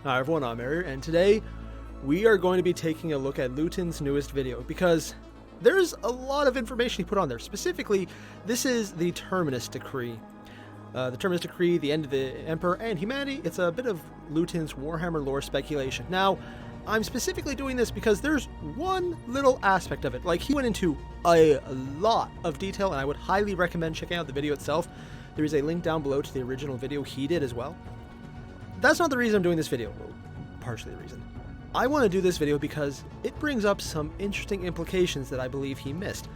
Hi everyone, I'm Airier, and today we are going to be taking a look at Luetin's newest video because there's a lot of information he put on there. Specifically, this is the Terminus Decree. The Terminus Decree, the end of the Emperor and humanity. It's a bit of Luetin's Warhammer lore speculation. Now, I'm specifically doing this because there's one little aspect of it. Like, he went into a lot of detail, and I would highly recommend checking out the video itself. There is a link down below to the original video he did as well. That's not the reason I'm doing this video. Well, partially the reason. I want to do this video because it brings up some interesting implications that I believe he missed.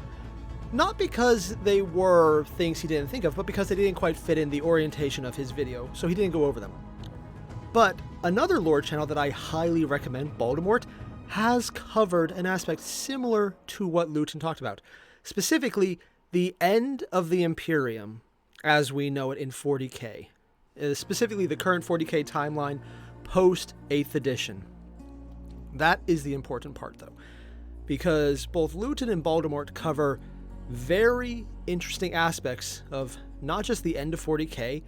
Not because they were things he didn't think of, but because they didn't quite fit in the orientation of his video, so he didn't go over them. But another lore channel that I highly recommend, Baldemort, has covered an aspect similar to what Luetin talked about. Specifically, the end of the Imperium as we know it in 40K. Specifically the current 40K timeline post 8th edition. That is the important part though, because both Luetin and Baldemort cover very interesting aspects of not just the end of 40K,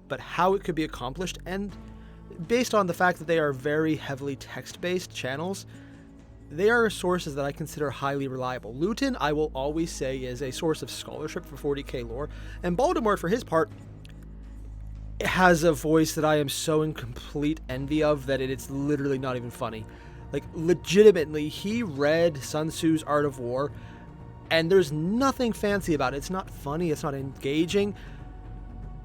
but how it could be accomplished, and based on the fact that they are very heavily text-based channels, they are sources that I consider highly reliable. Luetin, I will always say, is a source of scholarship for 40K lore, and Baldemort, for his part, has a voice that I am so in complete envy of that it's literally not even funny. Like, legitimately, he read Sun Tzu's Art of War, and there's nothing fancy about it. It's not funny, it's not engaging,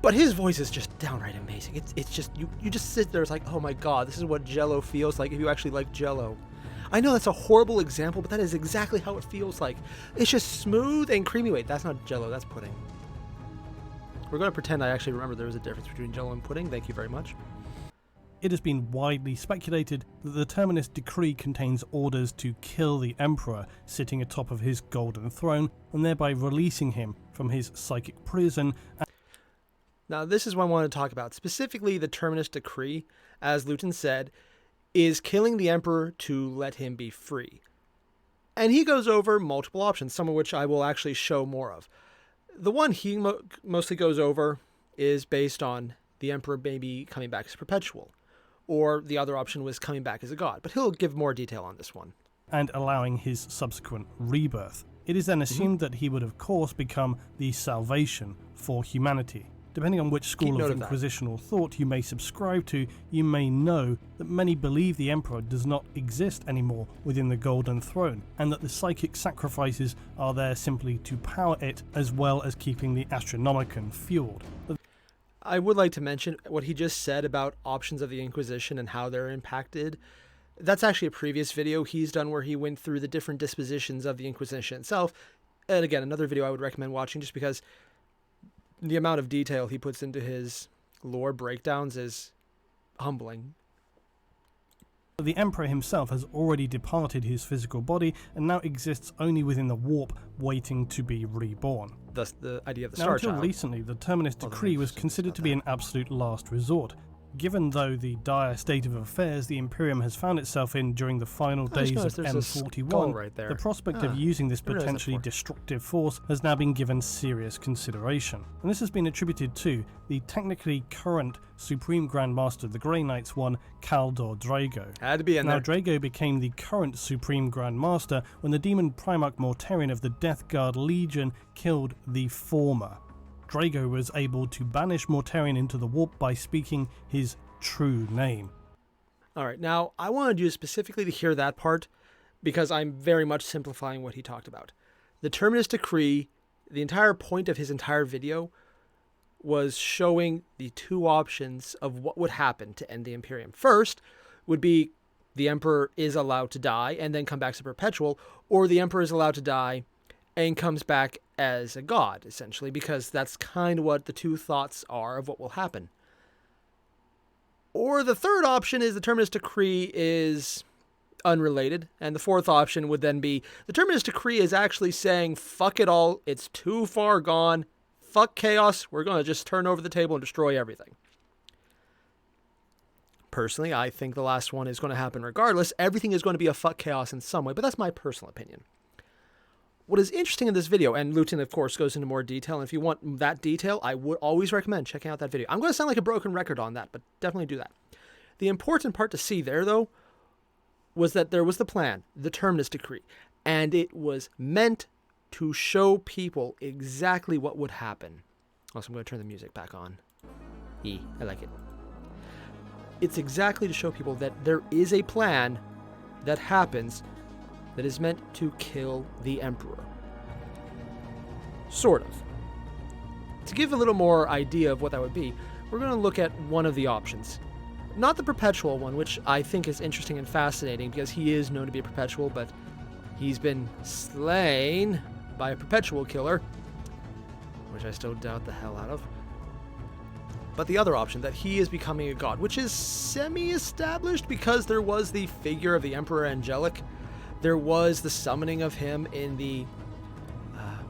but his voice is just downright amazing. It's just, you just sit there, it's like, oh my god, this is what Jell-O feels like if you actually like Jell-O. I know that's a horrible example, but that is exactly how it feels like. It's just smooth and creamy. Wait, that's not Jell-O, that's pudding. We're going to pretend I actually remember there was a difference between Jell-O and pudding. Thank you very much. It has been widely speculated that the Terminus Decree contains orders to kill the Emperor sitting atop of his golden throne, and thereby releasing him from his psychic prison. Now, this is what I want to talk about. Specifically, the Terminus Decree, as Luetin said, is killing the Emperor to let him be free. And he goes over multiple options, some of which I will actually show more of. The one he mostly goes over is based on the Emperor maybe coming back as perpetual, or the other option was coming back as a god, but he'll give more detail on this one. And allowing his subsequent rebirth. It is then assumed that he would of course become the salvation for humanity. Depending on which school of inquisitional thought you may subscribe to, you may know that many believe the Emperor does not exist anymore within the Golden Throne, and that the psychic sacrifices are there simply to power it, as well as keeping the Astronomicon fueled. I would like to mention what he just said about options of the Inquisition and how they're impacted. That's actually a previous video he's done where he went through the different dispositions of the Inquisition itself. And again, another video I would recommend watching just because the amount of detail he puts into his lore breakdowns is humbling. The Emperor himself has already departed his physical body and now exists only within the warp, waiting to be reborn. Thus the idea of the Now, Star until Child. Recently, the Terminus Decree was considered to be an absolute last resort. Given, though, the dire state of affairs the Imperium has found itself in during the final days of M41, right there. The prospect of using this potentially destructive force has now been given serious consideration. And this has been attributed to the technically current Supreme Grand Master of the Grey Knights one, Kaldor Drago. Had to be in now, there. Drago became the current Supreme Grand Master when the Demon Primarch Mortarion of the Death Guard Legion killed the former. Drago was able to banish Mortarion into the warp by speaking his true name. Alright, now I wanted you specifically to hear that part because I'm very much simplifying what he talked about. The Terminus Decree, the entire point of his entire video was showing the two options of what would happen to end the Imperium. First would be the Emperor is allowed to die and then come back as a perpetual, or the Emperor is allowed to die and comes back as a god, essentially, because that's kind of what the two thoughts are of what will happen. Or the third option is the Terminus Decree is unrelated, and the fourth option would then be the Terminus Decree is actually saying, fuck it all, it's too far gone, fuck chaos, we're going to just turn over the table and destroy everything. Personally, I think the last one is going to happen regardless. Everything is going to be a fuck chaos in some way, but that's my personal opinion. What is interesting in this video, and Luetin, of course, goes into more detail, and if you want that detail, I would always recommend checking out that video. I'm going to sound like a broken record on that, but definitely do that. The important part to see there, though, was that there was the plan, the Terminus decree, and it was meant to show people exactly what would happen. Also, I'm going to turn the music back on. I like it. It's exactly to show people that there is a plan that happens that is meant to kill the Emperor. Sort of. To give a little more idea of what that would be, we're going to look at one of the options. Not the perpetual one, which I think is interesting and fascinating because he is known to be a perpetual, but he's been slain by a perpetual killer, which I still doubt the hell out of. But the other option, that he is becoming a god, which is semi-established because there was the figure of the Emperor Angelic. There was the summoning of him in the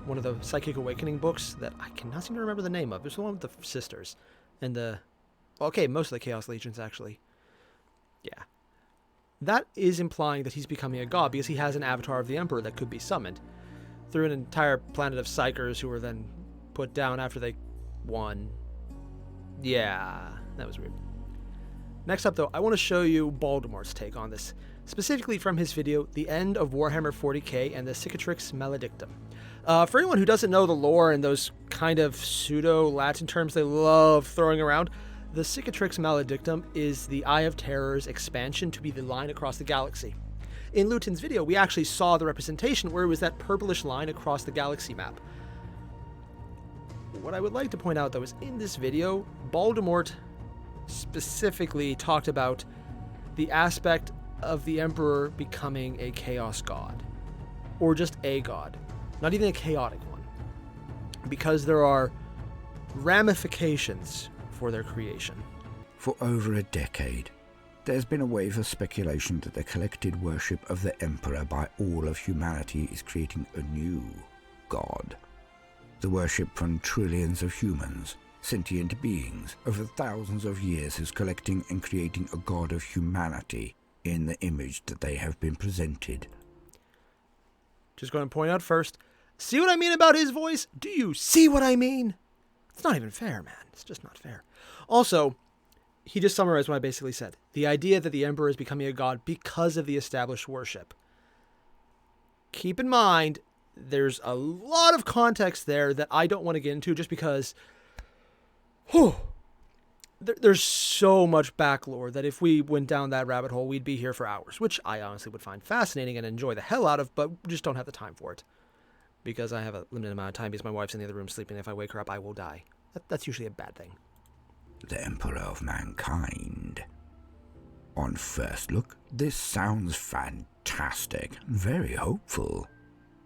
one of the Psychic Awakening books that I cannot seem to remember the name of. There's the one with the sisters and most of the Chaos Legions, actually. Yeah. That is implying that he's becoming a god because he has an avatar of the Emperor that could be summoned through an entire planet of Psychers who were then put down after they won. Yeah, that was weird. Next up, though, I want to show you Baldemort's take on this, specifically from his video, The End of Warhammer 40K and the Cicatrix Maledictum. For anyone who doesn't know the lore and those kind of pseudo-Latin terms they love throwing around, the Cicatrix Maledictum is the Eye of Terror's expansion to be the line across the galaxy. In Luetin's video, we actually saw the representation where it was that purplish line across the galaxy map. What I would like to point out, though, is in this video, Baldemort specifically talked about the aspect of the Emperor becoming a chaos god, or just a god, not even a chaotic one, because there are ramifications for their creation. For over a decade, there's been a wave of speculation that the collected worship of the Emperor by all of humanity is creating a new god. The worship from trillions of humans, sentient beings, over thousands of years is collecting and creating a god of humanity in the image that they have been presented. Just going to point out first, see what I mean about his voice? Do you see what I mean? It's not even fair, man. It's just not fair. Also, he just summarized what I basically said. The idea that the Emperor is becoming a god because of the established worship. Keep in mind, there's a lot of context there that I don't want to get into just because there's so much back lore that if we went down that rabbit hole, we'd be here for hours, which I honestly would find fascinating and enjoy the hell out of, but just don't have the time for it. Because I have a limited amount of time because my wife's in the other room sleeping. If I wake her up, I will die. That's usually a bad thing. The Emperor of Mankind. On first look, this sounds fantastic, very hopeful.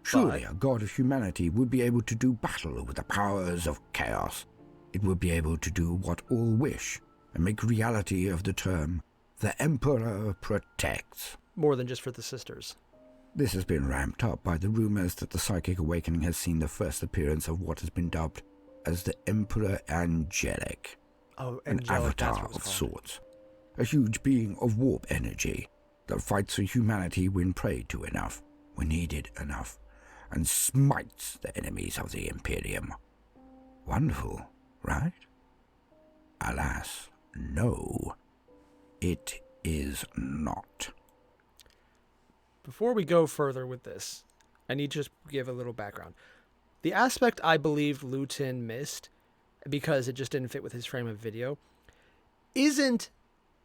Surely a god of humanity would be able to do battle with the powers of chaos. It would be able to do what all wish, and make reality of the term, the Emperor protects. More than just for the sisters. This has been ramped up by the rumors that the Psychic Awakening has seen the first appearance of what has been dubbed as the Emperor Angelic. Oh, an avatar of sorts. A huge being of warp energy that fights for humanity when prayed to enough, when needed enough, and smites the enemies of the Imperium. Wonderful, right? Alas, no. It is not. Before we go further with this, I need to just give a little background. The aspect I believe Luetin missed, because it just didn't fit with his frame of video, isn't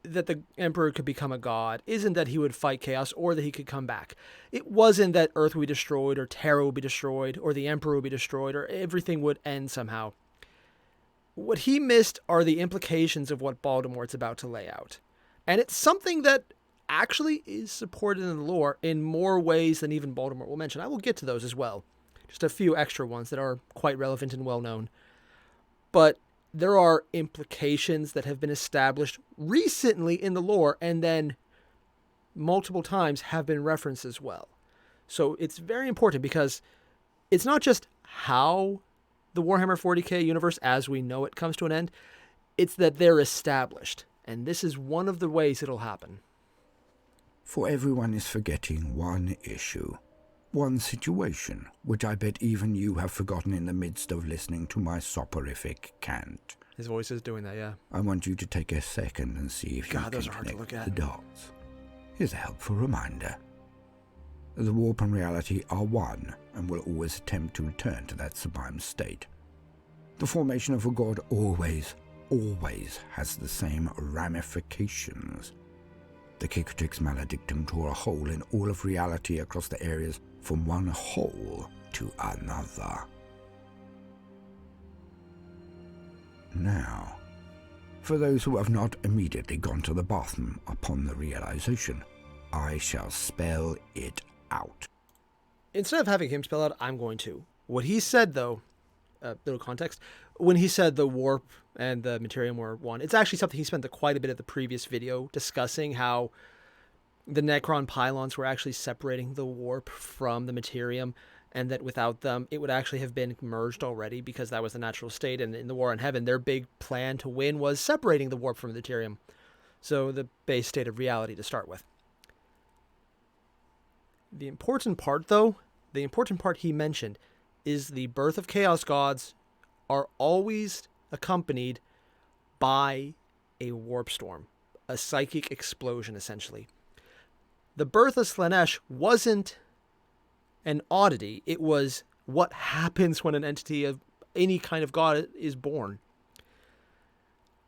that the Emperor could become a god, isn't that he would fight chaos, or that he could come back. It wasn't that Earth would be destroyed, or Terra would be destroyed, or the Emperor would be destroyed, or everything would end somehow. What he missed are the implications of what Baldemort's about to lay out. And it's something that actually is supported in the lore in more ways than even Baldemort will mention. I will get to those as well. Just a few extra ones that are quite relevant and well known. But there are implications that have been established recently in the lore and then multiple times have been referenced as well. So it's very important because it's not just how the Warhammer 40K universe as we know it comes to an end, it's that they're established. And this is one of the ways it'll happen. For everyone is forgetting one issue, one situation, which I bet even you have forgotten in the midst of listening to my soporific cant. His voice is doing that, yeah. I want you to take a second and see if you can those are hard to look connect at. the dots. Here's a helpful reminder. The warp and reality are one, and will always attempt to return to that sublime state. The formation of a god always has the same ramifications. The Cicatrix Maledictum tore a hole in all of reality across the areas from one hole to another. Now, for those who have not immediately gone to the bathroom upon the realization, I shall spell it out. Instead of having him spell out, I'm going to. What he said, though, little context, when he said the warp and the materium were one, it's actually something he spent quite a bit of the previous video discussing, how the Necron pylons were actually separating the warp from the materium, and that without them, it would actually have been merged already, because that was the natural state. And in the War in Heaven, their big plan to win was separating the warp from the materium. So the base state of reality to start with. The important part, though, the important part he mentioned is the birth of chaos gods are always accompanied by a warp storm, a psychic explosion, essentially. The birth of Slaanesh wasn't an oddity. It was what happens when an entity of any kind of god is born.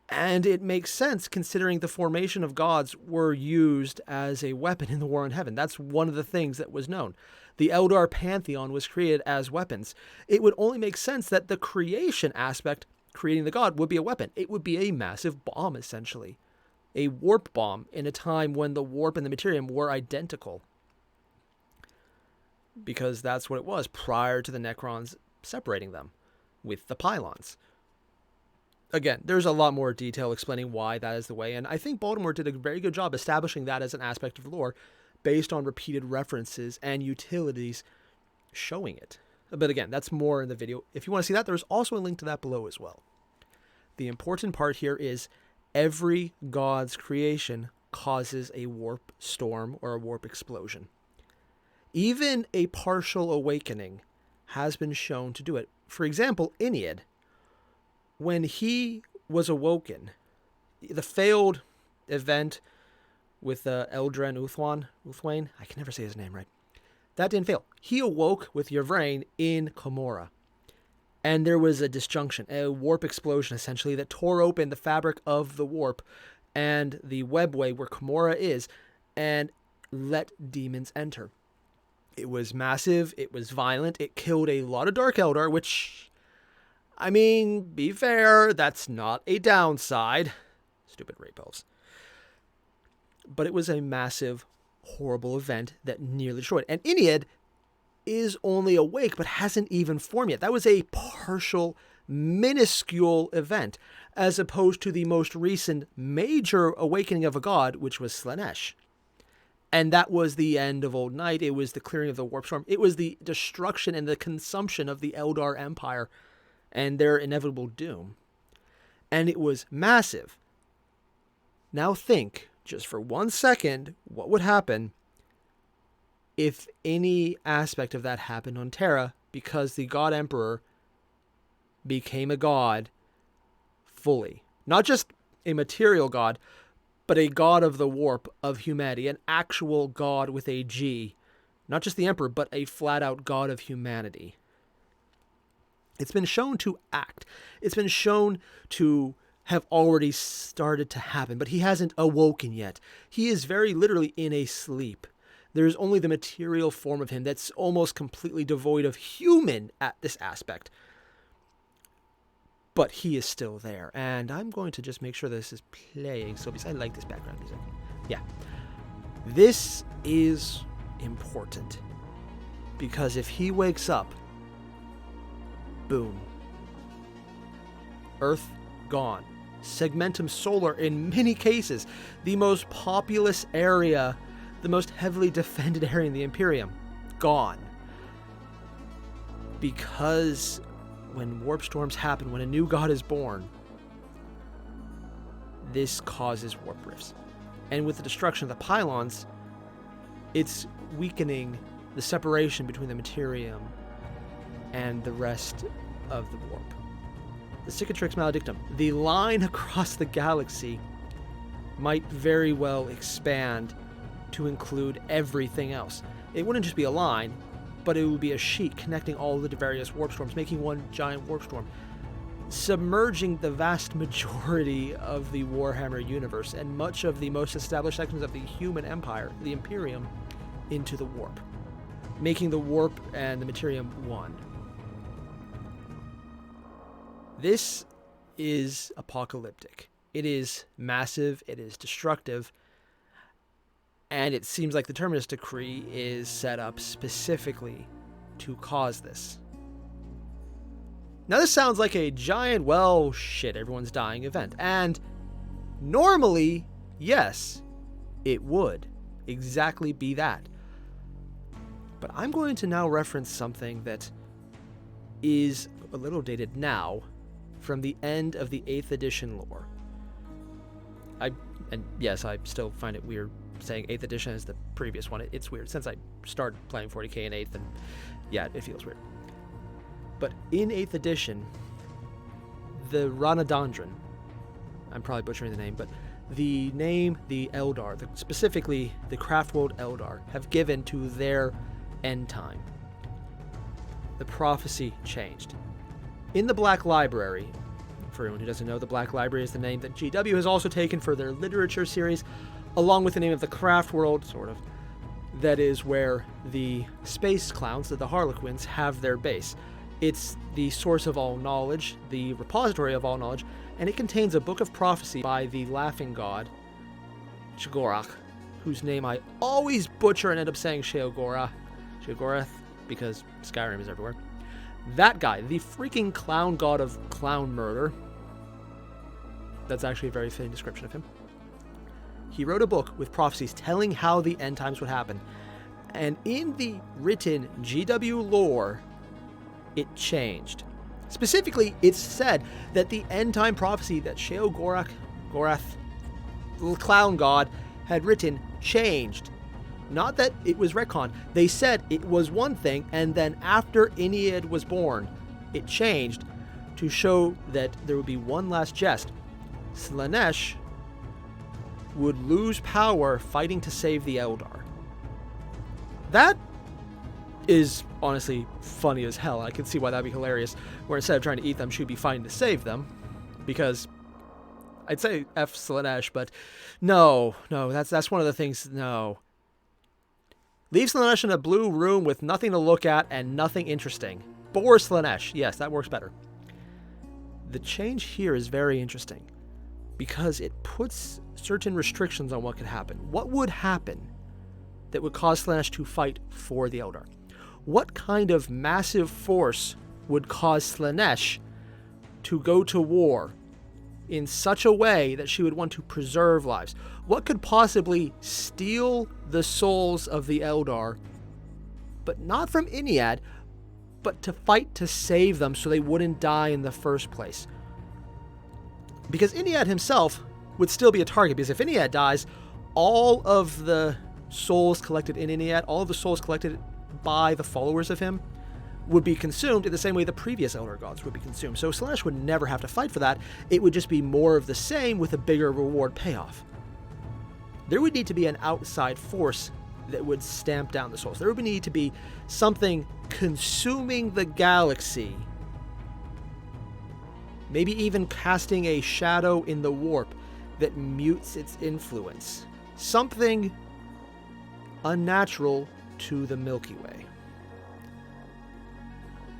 And it makes sense, considering the formation of gods were used as a weapon in the War in Heaven. That's one of the things that was known. The Eldar pantheon was created as weapons. It would only make sense that the creation aspect, creating the god, would be a weapon. It would be a massive bomb, essentially. A warp bomb in a time when the warp and the materium were identical. Because that's what it was prior to the Necrons separating them with the pylons. Again, there's a lot more detail explaining why that is the way, and I think Baldemort did a very good job establishing that as an aspect of lore based on repeated references and utilities showing it. But again, that's more in the video. If you want to see that, there's also a link to that below as well. The important part here is every god's creation causes a warp storm or a warp explosion. Even a partial awakening has been shown to do it. For example, Ennead, when he was awoken, the failed event with Eldren Uthwain, I can never say his name right, that didn't fail. He awoke with Yvraine in Komorra. And there was a disjunction, a warp explosion essentially, that tore open the fabric of the warp and the webway where Komorra is, and let demons enter. It was massive, it was violent, it killed a lot of Dark Eldar, which, I mean, be fair, that's not a downside. Stupid rape elves. But it was a massive, horrible event that nearly destroyed. And Ennead is only awake, but hasn't even formed yet. That was a partial, minuscule event, as opposed to the most recent major awakening of a god, which was Slaanesh. And that was the end of Old Night. It was the clearing of the warp storm. It was the destruction and the consumption of the Eldar Empire and their inevitable doom. And it was massive. Now think, just for 1 second, what would happen if any aspect of that happened on Terra, because the God Emperor became a god fully. Not just a material god, but a god of the warp of humanity, an actual god with a G. Not just the Emperor, but a flat-out god of humanity. It's been shown to act. It's been shown to have already started to happen, but he hasn't awoken yet. He is very literally in a sleep. There's only the material form of him that's almost completely devoid of human at this aspect. But he is still there. And I'm going to just make sure this is playing. So I like this background music. Yeah. This is important. Because if he wakes up, boom. Earth gone. Segmentum Solar, in many cases, the most populous area, the most heavily defended area in the Imperium, gone. Because when warp storms happen, when a new god is born, this causes warp rifts. And with the destruction of the pylons, it's weakening the separation between the Materium and the rest of the warp. the Cicatrix Maledictum, the line across the galaxy might very well expand to include everything else. It wouldn't just be a line, but it would be a sheet connecting all the various warp storms, making one giant warp storm, submerging the vast majority of the Warhammer universe and much of the most established sections of the human empire, the Imperium, into the warp, making the warp and the Materium one. This is apocalyptic. It is massive, it is destructive, and it seems like the Terminus Decree is set up specifically to cause this. Now this sounds like a giant, well, shit, everyone's dying event. And normally, yes, it would exactly be that. But I'm going to now reference something that is a little dated now from the end of the 8th edition lore. And yes, I still find it weird saying 8th edition as the previous one. It's weird since I started playing 40k in 8th, and yeah, it feels weird. But in 8th edition, the Ranadandran, I'm probably butchering the name, but the name the Eldar, specifically the Craftworld Eldar, have given to their end time. The prophecy changed. In the Black Library, for anyone who doesn't know, the Black Library is the name that GW has also taken for their literature series, along with the name of the Craftworld, sort of. That is where the space clowns, the Harlequins, have their base. It's the source of all knowledge, the repository of all knowledge, and it contains a book of prophecy by the laughing god, Sheogorath, whose name I always butcher and end up saying Sheogorath, because Skyrim is everywhere. That guy, the freaking clown god of clown murder, that's actually a very fitting description of him. He wrote a book with prophecies telling how the end times would happen. And in the written GW lore, it changed. Specifically, it's said that the end time prophecy that Sheogorath, the clown god, had written changed. Not that it was retconned. They said it was one thing, and then after Ennead was born, it changed to show that there would be one last jest. Slaanesh would lose power fighting to save the Eldar. That is honestly funny as hell. I can see why that'd be hilarious, where instead of trying to eat them, she'd be fighting to save them, because I'd say F Slaanesh, but no, that's one of the things, no. Leave Slaanesh in a blue room with nothing to look at and nothing interesting. Bore Slaanesh, yes, that works better. The change here is very interesting, because it puts certain restrictions on what could happen. What would happen that would cause Slaanesh to fight for the Eldar? What kind of massive force would cause Slaanesh to go to war in such a way that she would want to preserve lives? What could possibly steal the souls of the Eldar, but not from Ennead, but to fight to save them so they wouldn't die in the first place? Because Ennead himself would still be a target, because if Ennead dies, all of the souls collected in Ennead, all of the souls collected by the followers of him, would be consumed in the same way the previous Elder Gods would be consumed. So Slaanesh would never have to fight for that. It would just be more of the same with a bigger reward payoff. There would need to be an outside force that would stamp down the souls. There would need to be something consuming the galaxy, maybe even casting a shadow in the warp that mutes its influence. Something unnatural to the Milky Way.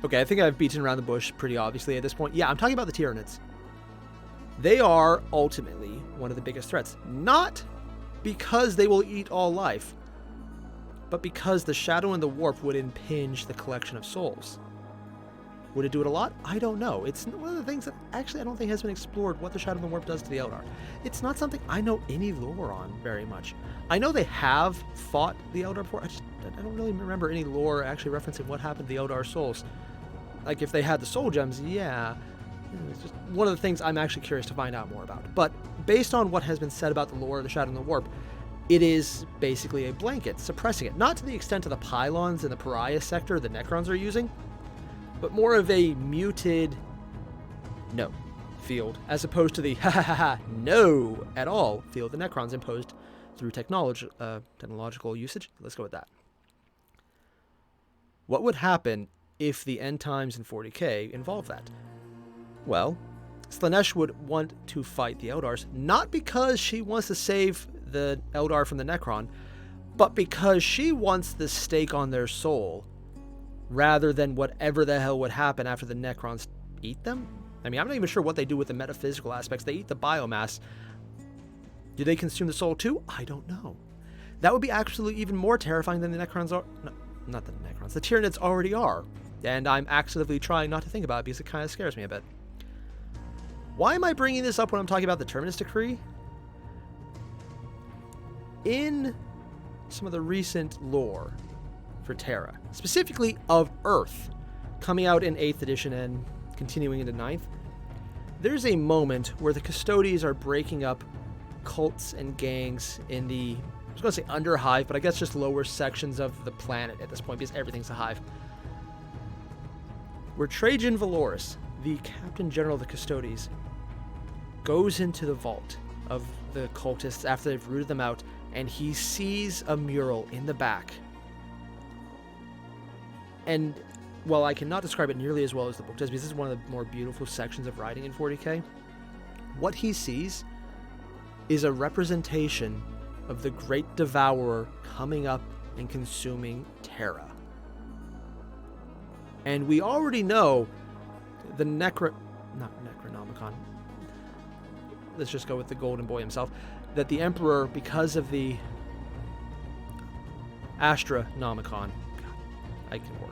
Okay, I think I've beaten around the bush pretty obviously at this point. Yeah, I'm talking about the Tyranids. They are ultimately one of the biggest threats. Not because they will eat all life, but because the shadow in the warp would impinge the collection of souls. Would it do it a lot? I don't know. It's one of the things that actually I don't think has been explored, what the shadow in the warp does to the Eldar. It's not something I know any lore on very much. I know they have fought the Eldar before. I don't really remember any lore actually referencing what happened to the Eldar souls. Like if they had the soul gems, yeah. It's just one of the things I'm actually curious to find out more about. But based on what has been said about the lore of the Shadow in the Warp, it is basically a blanket, suppressing it. Not to the extent of the pylons in the Pariah sector the Necrons are using, but more of a muted no field, as opposed to the ha ha ha ha no at all field the Necrons imposed through technological usage. Let's go with that. What would happen if the end times in 40k involve that? Well, Slaanesh would want to fight the Eldars, not because she wants to save the Eldar from the Necron, but because she wants the stake on their soul, rather than whatever the hell would happen after the Necrons eat them. I mean, I'm not even sure what they do with the metaphysical aspects. They eat the biomass. Do they consume the soul too? I don't know. That would be absolutely even more terrifying than the Necrons are. No, not the Necrons. The Tyranids already are. And I'm actively trying not to think about it because it kind of scares me a bit. Why am I bringing this up when I'm talking about the Terminus Decree? In some of the recent lore for Terra, specifically of Earth, coming out in 8th edition and continuing into 9th, there's a moment where the Custodies are breaking up cults and gangs in the, I was going to say underhive, but I guess just lower sections of the planet at this point, because everything's a hive. Where Trajan Valoris, the Captain General of the Custodies, goes into the vault of the cultists after they've rooted them out, and he sees a mural in the back. And while I cannot describe it nearly as well as the book does, because this is one of the more beautiful sections of writing in 40k, what he sees is a representation of the Great Devourer coming up and consuming Terra. And we already know the Necronomicon, let's just go with the Golden Boy himself, that the Emperor, because of the Astronomicon, God, I can word.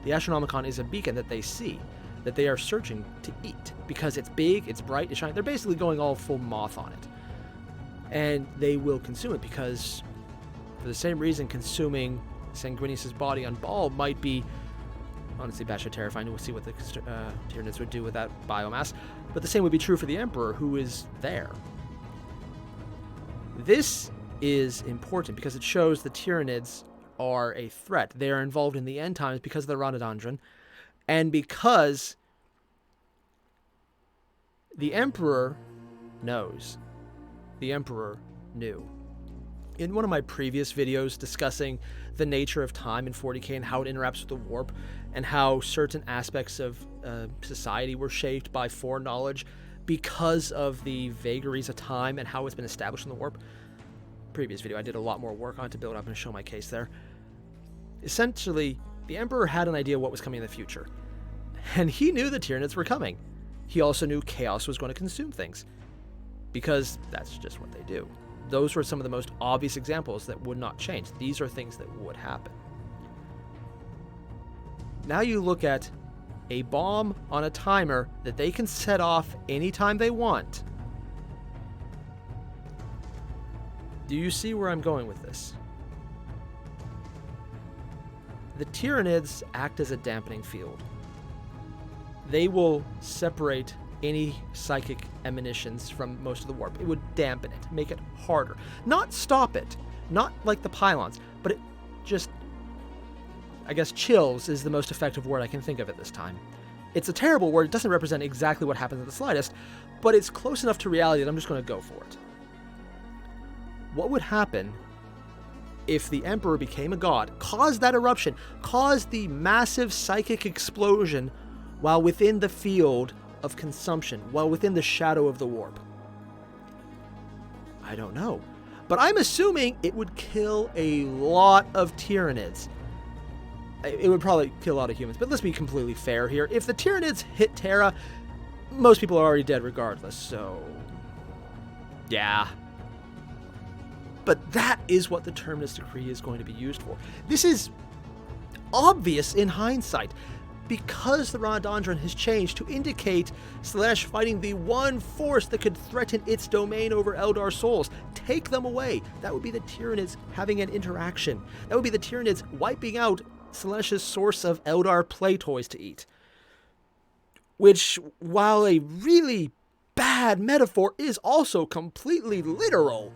The Astronomicon is a beacon that they see, that they are searching to eat, because it's big, it's bright, it's shiny. They're basically going all full moth on it. And they will consume it, because for the same reason consuming Sanguinius' body on Baal might be honestly batshit terrifying. We'll see what the Tyranids would do with that biomass. But the same would be true for the Emperor, who is there. This is important because it shows the Tyranids are a threat. They are involved in the end times because of the Rhododendron, and because the Emperor knows. The Emperor knew. In one of my previous videos discussing the nature of time in 40k and how it interacts with the warp, and how certain aspects of society were shaped by foreknowledge because of the vagaries of time and how it's been established in the warp. Previous video, I did a lot more work on it to build up and show my case there. Essentially, the Emperor had an idea what was coming in the future, and he knew the Tyranids were coming. He also knew chaos was going to consume things, because that's just what they do. Those were some of the most obvious examples that would not change. These are things that would happen. Now you look at a bomb on a timer that they can set off anytime they want. Do you see where I'm going with this? The Tyranids act as a dampening field. They will separate any psychic emanations from most of the warp. It would dampen it, make it harder. Not stop it, not like the pylons, but it just, I guess chills is the most effective word I can think of at this time. It's a terrible word. It doesn't represent exactly what happens at the slightest, but it's close enough to reality that I'm just going to go for it. What would happen if the Emperor became a god, caused that eruption, caused the massive psychic explosion while within the field of consumption, while within the shadow of the warp? I don't know, but I'm assuming it would kill a lot of Tyranids. It would probably kill a lot of humans, but let's be completely fair here. If the Tyranids hit Terra, most people are already dead regardless, so yeah. But that is what the Terminus Decree is going to be used for. This is obvious in hindsight, because the Rhododendron has changed to indicate Slaanesh fighting the one force that could threaten its domain over Eldar souls. Take them away. That would be the Tyranids having an interaction. That would be the Tyranids wiping out Slaanesh's source of Eldar play toys to eat. Which, while a really bad metaphor, is also completely literal.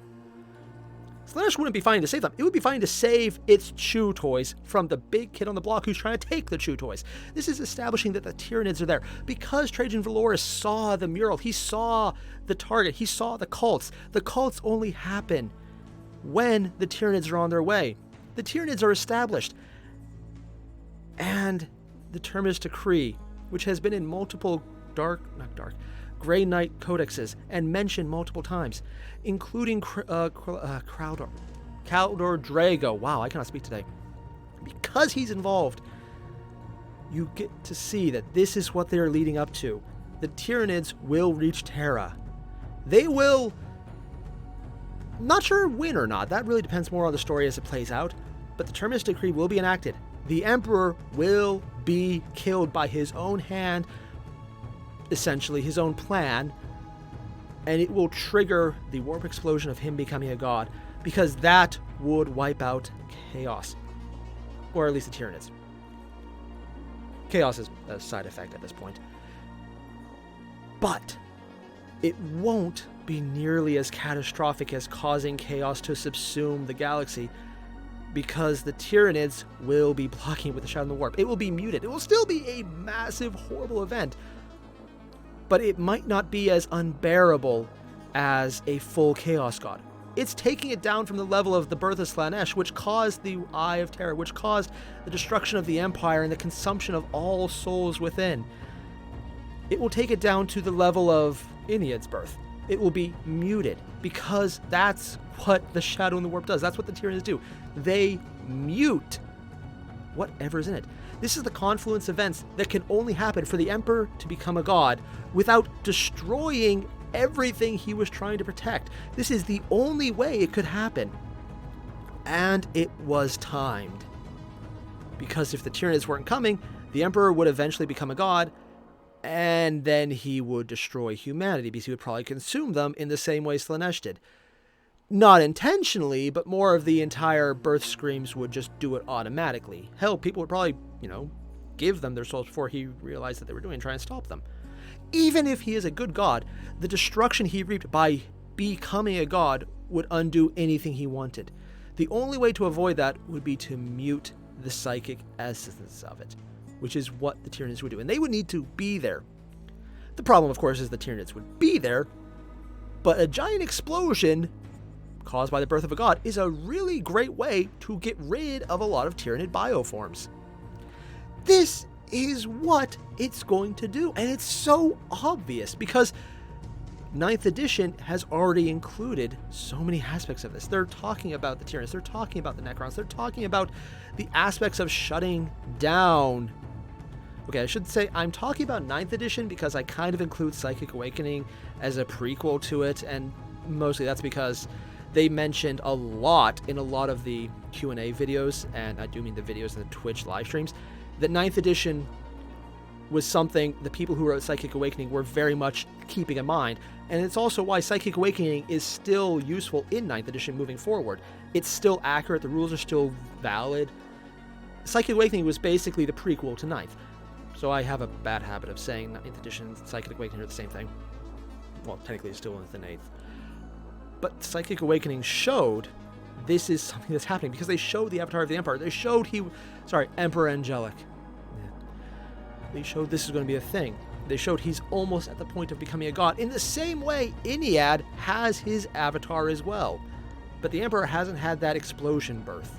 Slaanesh wouldn't be fighting to save them. It would be fighting to save its chew toys from the big kid on the block who's trying to take the chew toys. This is establishing that the Tyranids are there. Because Trajan Valoris saw the mural, he saw the target, he saw the cults. The cults only happen when the Tyranids are on their way. The Tyranids are established. And the Terminus Decree, which has been in multiple Grey Knight codexes and mentioned multiple times, including Kaldor Drago. Wow, I cannot speak today. Because he's involved, you get to see that this is what they're leading up to. The Tyranids will reach Terra. They will, not sure win or not, that really depends more on the story as it plays out, but the Terminus Decree will be enacted. The Emperor will be killed by his own hand, essentially his own plan, and it will trigger the warp explosion of him becoming a god, because that would wipe out Chaos, or at least the Tyranids. Chaos is a side effect at this point. But it won't be nearly as catastrophic as causing Chaos to subsume the galaxy, because the Tyranids will be blocking with the Shadow and the Warp. It will be muted. It will still be a massive, horrible event, but it might not be as unbearable as a full Chaos God. It's taking it down from the level of the birth of Slaanesh, which caused the Eye of Terror, which caused the destruction of the Empire and the consumption of all souls within. It will take it down to the level of Iniad's birth. It will be muted, because that's what the Shadow and the Warp does. That's what the Tyranids do. They mute whatever's in it. This is the confluence of events that can only happen for the Emperor to become a god without destroying everything he was trying to protect. This is the only way it could happen. And it was timed. Because if the Tyranids weren't coming, the Emperor would eventually become a god, and then he would destroy humanity, because he would probably consume them in the same way Slaanesh did. Not intentionally, but more of the entire birth screams would just do it automatically. Hell, people would probably, give them their souls before he realized that they were doing and try and stop them. Even if he is a good god, the destruction he reaped by becoming a god would undo anything he wanted. The only way to avoid that would be to mute the psychic essence of it, which is what the Tyranids would do. And they would need to be there. The problem, of course, is the Tyranids would be there, but a giant explosion caused by the birth of a god is a really great way to get rid of a lot of Tyranid bioforms. This is what it's going to do, and it's so obvious because 9th edition has already included so many aspects of this. They're talking about the Tyranids, they're talking about the Necrons, they're talking about the aspects of shutting down. Okay, I should say I'm talking about 9th edition because I kind of include Psychic Awakening as a prequel to it, and mostly that's because they mentioned a lot in a lot of the Q&A videos, and I do mean the videos and the Twitch live streams, that 9th edition was something the people who wrote Psychic Awakening were very much keeping in mind, and it's also why Psychic Awakening is still useful in 9th edition moving forward. It's still accurate, the rules are still valid. Psychic Awakening was basically the prequel to 9th, so I have a bad habit of saying 9th edition and Psychic Awakening are the same thing. Well, technically it's still within 8th. But Psychic Awakening showed this is something that's happening, because they showed the avatar of the Emperor. They showed Emperor Angelic. Yeah. They showed this is going to be a thing. They showed he's almost at the point of becoming a god. In the same way, Iniad has his avatar as well. But the Emperor hasn't had that explosion birth.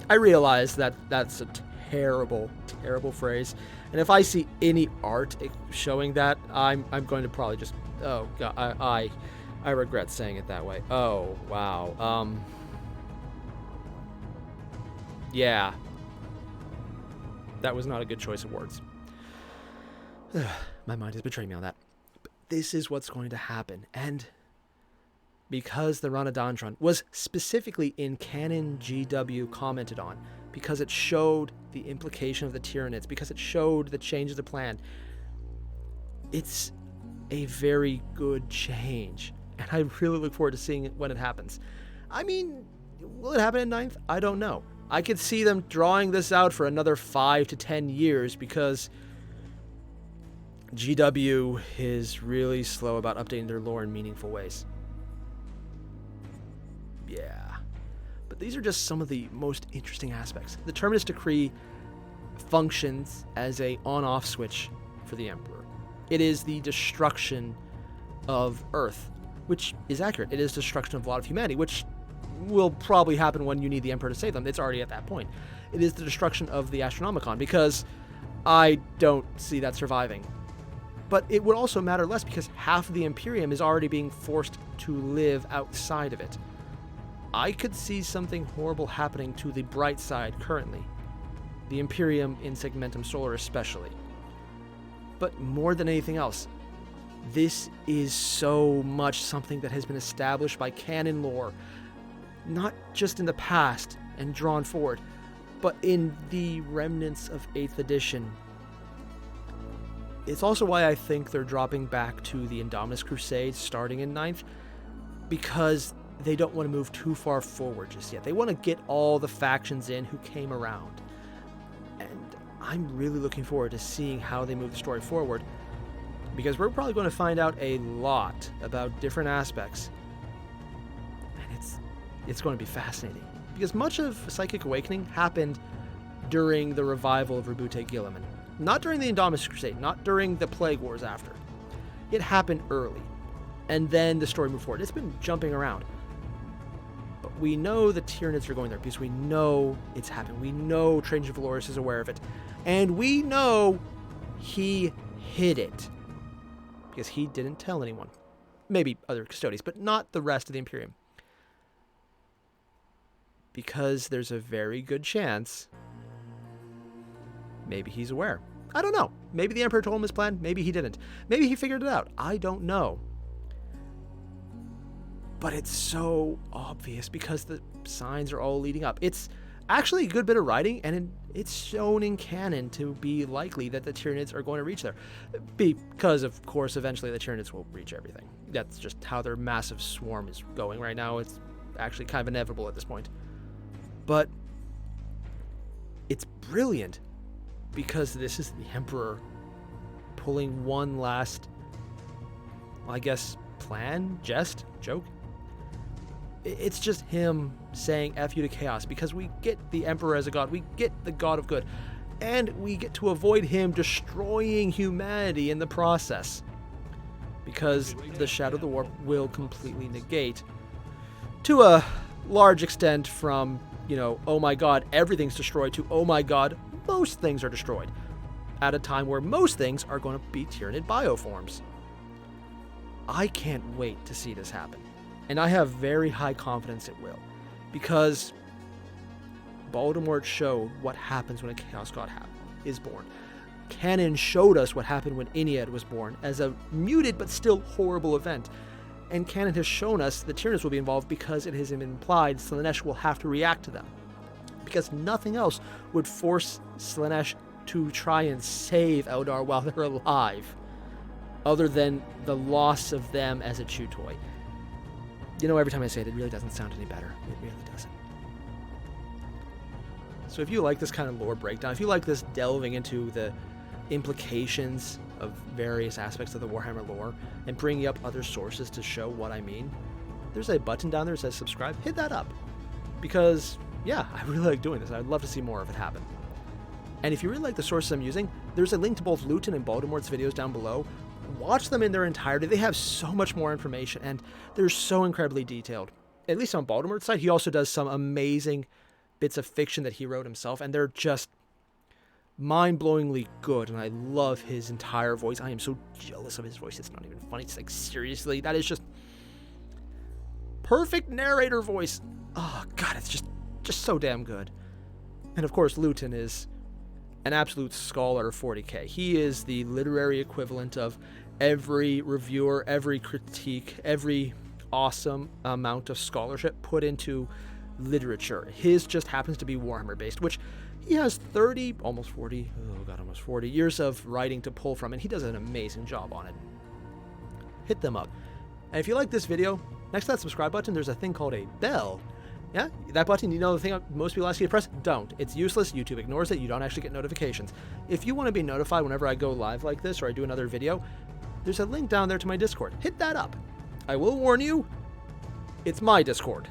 I realize that that's a terrible, terrible phrase. And if I see any art showing that, I'm going to probably just... Oh, God, I regret saying it that way. Oh, wow. Yeah. That was not a good choice of words. My mind has betrayed me on that. But this is what's going to happen. And because the Ranadandron was specifically in Canon GW commented on, because it showed the implication of the Tyranids, because it showed the change of the plan, it's a very good change. And I really look forward to seeing it when it happens. I mean, will it happen in 9th? I don't know. I could see them drawing this out for another 5 to 10 years because GW is really slow about updating their lore in meaningful ways. Yeah. But these are just some of the most interesting aspects. The Terminus Decree functions as a on-off switch for the Emperor. It is the destruction of Earth, which is accurate. It is destruction of a lot of humanity, which will probably happen when you need the Emperor to save them. It's already at that point. It is the destruction of the Astronomicon, because I don't see that surviving. But it would also matter less because half of the Imperium is already being forced to live outside of it. I could see something horrible happening to the bright side currently. The Imperium in Segmentum Solar especially. But more than anything else, this is so much something that has been established by canon lore, not just in the past and drawn forward, but in the remnants of 8th edition. It's also why I think they're dropping back to the Indominus Crusade starting in 9th, because they don't want to move too far forward just yet. They want to get all the factions in who came around. And I'm really looking forward to seeing how they move the story forward, because we're probably going to find out a lot about different aspects. And it's going to be fascinating, because much of Psychic Awakening happened during the revival of Rebute Guilliman. Not during the Indominus Crusade, not during the Plague Wars after. It happened early, and then the story moved forward. It's been jumping around. But we know the Tyranids are going there, because we know it's happened. We know Trajan Valorous is aware of it. And we know he hid it, because he didn't tell anyone. Maybe other custodians, but not the rest of the Imperium. Because there's a very good chance maybe he's aware. I don't know. Maybe the Emperor told him his plan. Maybe he didn't. Maybe he figured it out. I don't know. But it's so obvious because the signs are all leading up. It's actually a good bit of writing, and it's shown in canon to be likely that the Tyranids are going to reach there. Because, of course, eventually the Tyranids will reach everything. That's just how their massive swarm is going right now. It's actually kind of inevitable at this point. But it's brilliant, because this is the Emperor pulling one last, I guess, plan, jest, joke. It's just him saying F you to chaos, because we get the Emperor as a god, we get the god of good, and we get to avoid him destroying humanity in the process, because the Shadow of the Warp will completely negate, to a large extent, from, you know, oh my god, everything's destroyed, to oh my god, most things are destroyed, at a time where most things are going to be Tyranid bioforms. I can't wait to see this happen. And I have very high confidence it will, because Baldemort showed what happens when a Chaos God is born. Canon showed us what happened when Ennead was born, as a muted but still horrible event. And canon has shown us the Tyranids will be involved, because it has been implied Slaanesh will have to react to them. Because nothing else would force Slaanesh to try and save Eldar while they're alive, other than the loss of them as a chew toy. You know, every time I say it, it really doesn't sound any better. It really doesn't. So if you like this kind of lore breakdown, if you like this delving into the implications of various aspects of the Warhammer lore and bringing up other sources to show what I mean, there's a button down there that says subscribe. Hit that up. Because, yeah, I really like doing this. I'd love to see more of it happen. And if you really like the sources I'm using, there's a link to both Luetin and Baldemort's videos down below. Watch them in their entirety. They have so much more information, and they're so incredibly detailed. At least on Baldemort's side, he also does some amazing bits of fiction that he wrote himself, and they're just mind-blowingly good, and I love his entire voice. I am so jealous of his voice. It's not even funny. It's like, seriously, that is just perfect narrator voice. Oh, God, it's just so damn good. And, of course, Luetin is an absolute scholar of 40K. He is the literary equivalent of every reviewer, every critique, every awesome amount of scholarship put into literature. His just happens to be Warhammer based, which he has 30, almost 40, oh god, almost 40 years of writing to pull from, and he does an amazing job on it. Hit them up. And if you like this video, next to that subscribe button, there's a thing called a bell. Yeah, that button, you know the thing most people ask you to press? Don't. It's useless. YouTube ignores it. You don't actually get notifications. If you want to be notified whenever I go live like this or I do another video, there's a link down there to my Discord. Hit that up. I will warn you, it's my Discord.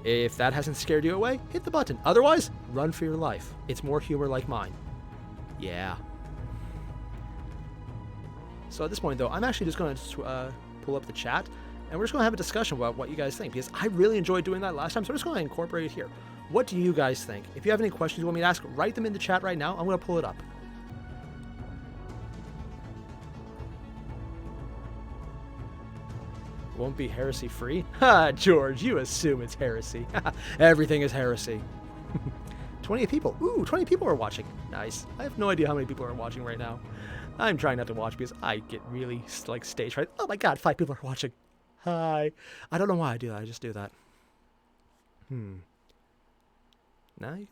If that hasn't scared you away, hit the button. Otherwise, run for your life. It's more humor like mine. Yeah. So at this point, though, I'm actually just going to pull up the chat, and we're just going to have a discussion about what you guys think, because I really enjoyed doing that last time, so I'm just going to incorporate it here. What do you guys think? If you have any questions you want me to ask, write them in the chat right now. I'm going to pull it up. Won't be heresy free? Ha, George, you assume it's heresy. Everything is heresy. 28 people. Ooh, 20 people are watching. Nice. I have no idea how many people are watching right now. I'm trying not to watch because I get really, like, stage fright. Oh my god, 5 people are watching. Hi. I don't know why I do that. I just do that. Now you...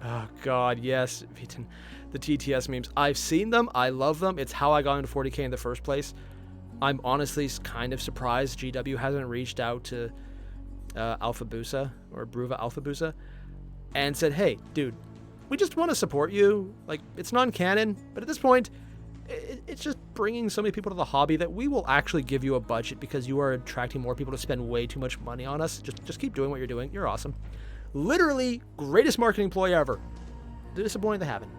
Oh god, yes. The TTS memes. I've seen them. I love them. It's how I got into 40K in the first place. I'm honestly kind of surprised GW hasn't reached out to Alpha Busa or Bruva Alpha Busa and said, hey, dude, we just want to support you. Like, it's non-canon, but at this point, it's just bringing so many people to the hobby that we will actually give you a budget because you are attracting more people to spend way too much money on us. Just keep doing what you're doing. You're awesome. Literally, greatest marketing ploy ever. Disappointing they haven't.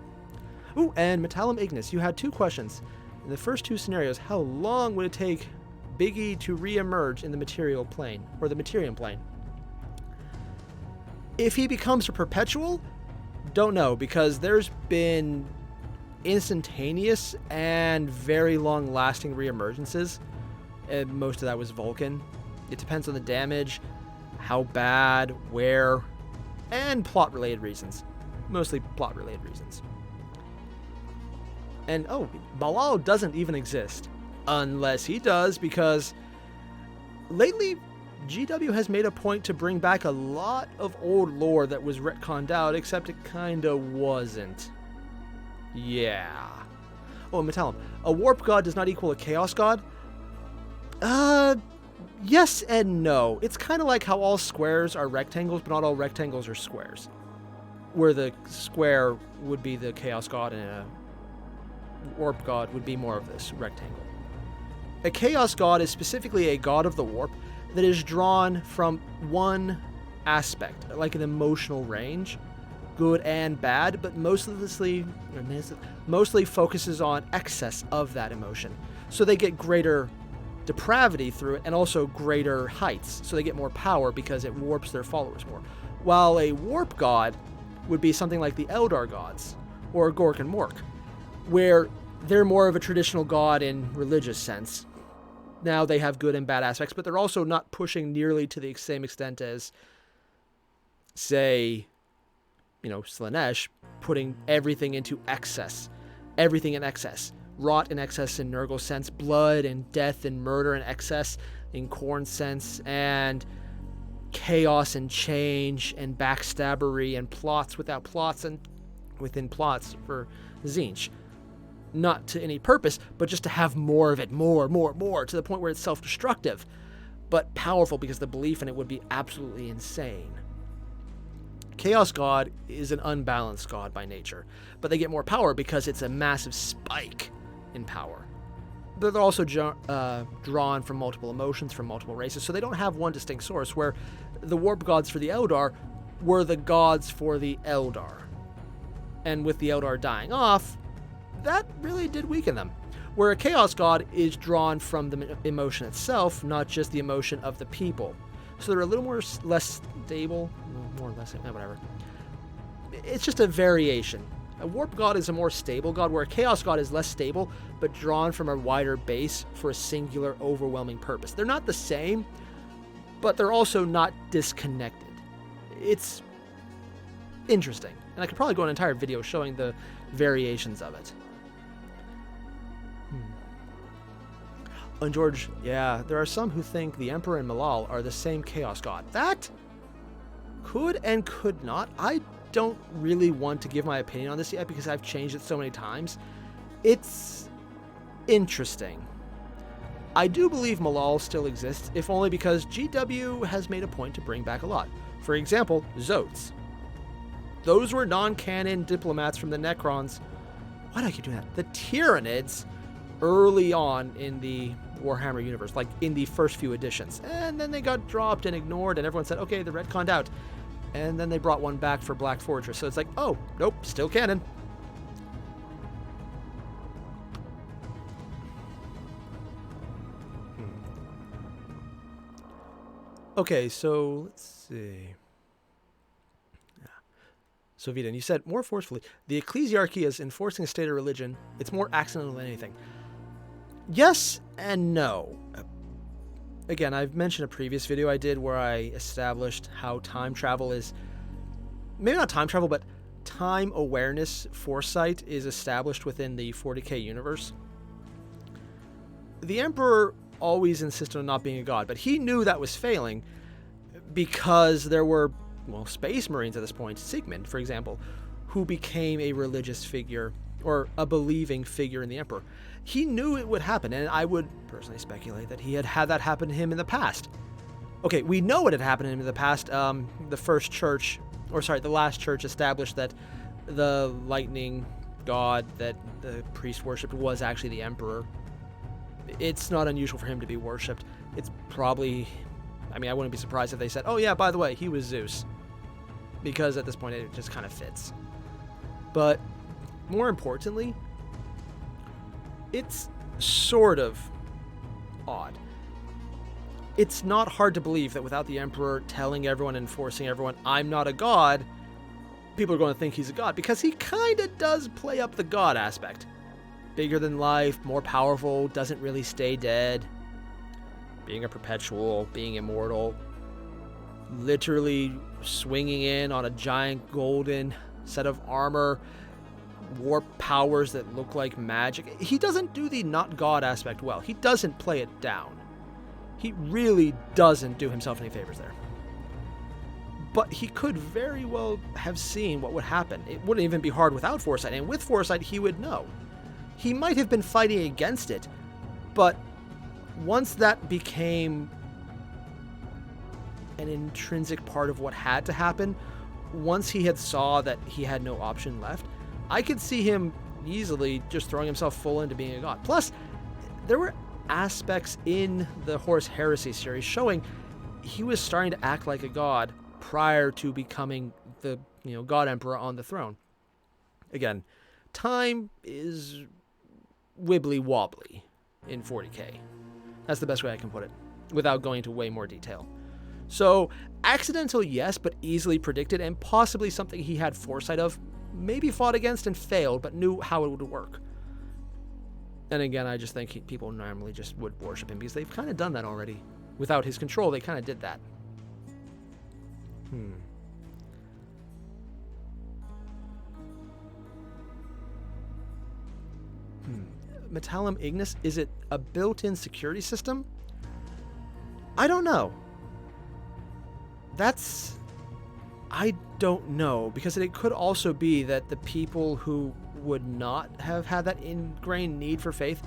Ooh, and Metallum Ignis, you had 2 questions. In the first 2 scenarios, how long would it take Biggie to re-emerge in the material plane, or the Materium plane? If he becomes a perpetual, don't know, because there's been instantaneous and very long-lasting re-emergences, and most of that was Vulcan. It depends on the damage, how bad, where, and plot-related reasons. Mostly plot-related reasons. And, oh, Malal doesn't even exist. Unless he does, because lately, GW has made a point to bring back a lot of old lore that was retconned out, except it kinda wasn't. Yeah. Oh, Metallum. A warp god does not equal a chaos god? Yes and no. It's kind of like how all squares are rectangles, but not all rectangles are squares. Where the square would be the chaos god and a warp god would be more of this rectangle. A chaos god is specifically a god of the warp that is drawn from one aspect, like an emotional range, good and bad, but mostly focuses on excess of that emotion. So they get greater depravity through it and also greater heights. So they get more power because it warps their followers more. While a warp god would be something like the Eldar gods or Gork and Mork, where they're more of a traditional god in religious sense. Now they have good and bad aspects, but they're also not pushing nearly to the same extent as, say, Slaanesh, putting everything into excess. Everything in excess. Rot in excess in Nurgle sense, blood and death and murder in excess in Khorne sense, and chaos and change and backstabbery and plots without plots and within plots for Tzeentch. Not to any purpose, but just to have more of it, more, to the point where it's self-destructive, but powerful because the belief in it would be absolutely insane. Chaos God is an unbalanced god by nature, but they get more power because it's a massive spike in power. They're also drawn from multiple emotions, from multiple races, so they don't have one distinct source, where the warp gods for the Eldar were the gods for the Eldar. And with the Eldar dying off, that really did weaken them. Where a chaos god is drawn from the emotion itself, not just the emotion of the people. So they're a little less stable, more or less, whatever. It's just a variation. A warp god is a more stable god, where a chaos god is less stable, but drawn from a wider base for a singular, overwhelming purpose. They're not the same, but they're also not disconnected. It's interesting, and I could probably go an entire video showing the variations of it. And George, yeah, there are some who think the Emperor and Malal are the same chaos god. That could and could not. I don't really want to give my opinion on this yet because I've changed it so many times. It's interesting. I do believe Malal still exists, if only because GW has made a point to bring back a lot. For example, Zotes. Those were non-canon diplomats from the Necrons. Why do I keep doing that? The Tyranids early on in the Warhammer universe, like in the first few editions. And then they got dropped and ignored, and everyone said, okay, they're retconned out. And then they brought one back for Black Fortress. So it's like, oh, nope, still canon. Okay, so let's see. So, Vidan, you said more forcefully, the ecclesiarchy is enforcing a state of religion. It's more accidental than anything. Yes and no. Again, I've mentioned a previous video I did where I established how time travel is, maybe not time travel, but time awareness foresight is established within the 40K universe. The Emperor always insisted on not being a god, but he knew that was failing because there were, well, space marines at this point, Sigmund, for example, who became a religious figure or a believing figure in the Emperor. He knew it would happen, and I would personally speculate that he had had that happen to him in the past. Okay, we know it had happened to him in the past. The last church established that the lightning god that the priest worshipped was actually the Emperor. It's not unusual for him to be worshipped. It's probably, I mean, I wouldn't be surprised if they said, oh yeah, by the way, he was Zeus. Because at this point it just kind of fits. But more importantly, it's sort of odd. It's not hard to believe that without the Emperor telling everyone and forcing everyone, I'm not a god, people are going to think he's a god, because he kind of does play up the god aspect. Bigger than life, more powerful, doesn't really stay dead, being a perpetual, being immortal, literally swinging in on a giant golden set of armor, warp powers that look like magic. He doesn't do the not god aspect well. He doesn't play it down. He really doesn't do himself any favors there. But he could very well have seen what would happen. It wouldn't even be hard without foresight, and with foresight he would know. He might have been fighting against it, but once that became an intrinsic part of what had to happen, once he had saw that he had no option left, I could see him easily just throwing himself full into being a god. Plus, there were aspects in the Horus Heresy series showing he was starting to act like a god prior to becoming the, God Emperor on the throne. Again, time is wibbly wobbly in 40K. That's the best way I can put it, without going into way more detail. So, accidental, yes, but easily predicted, and possibly something he had foresight of, maybe fought against and failed, but knew how it would work. And again, I just think people normally just would worship him, because they've kind of done that already. Without his control, they kind of did that. Metallum Ignis, is it a built-in security system? I don't know. I don't know, because it could also be that the people who would not have had that ingrained need for faith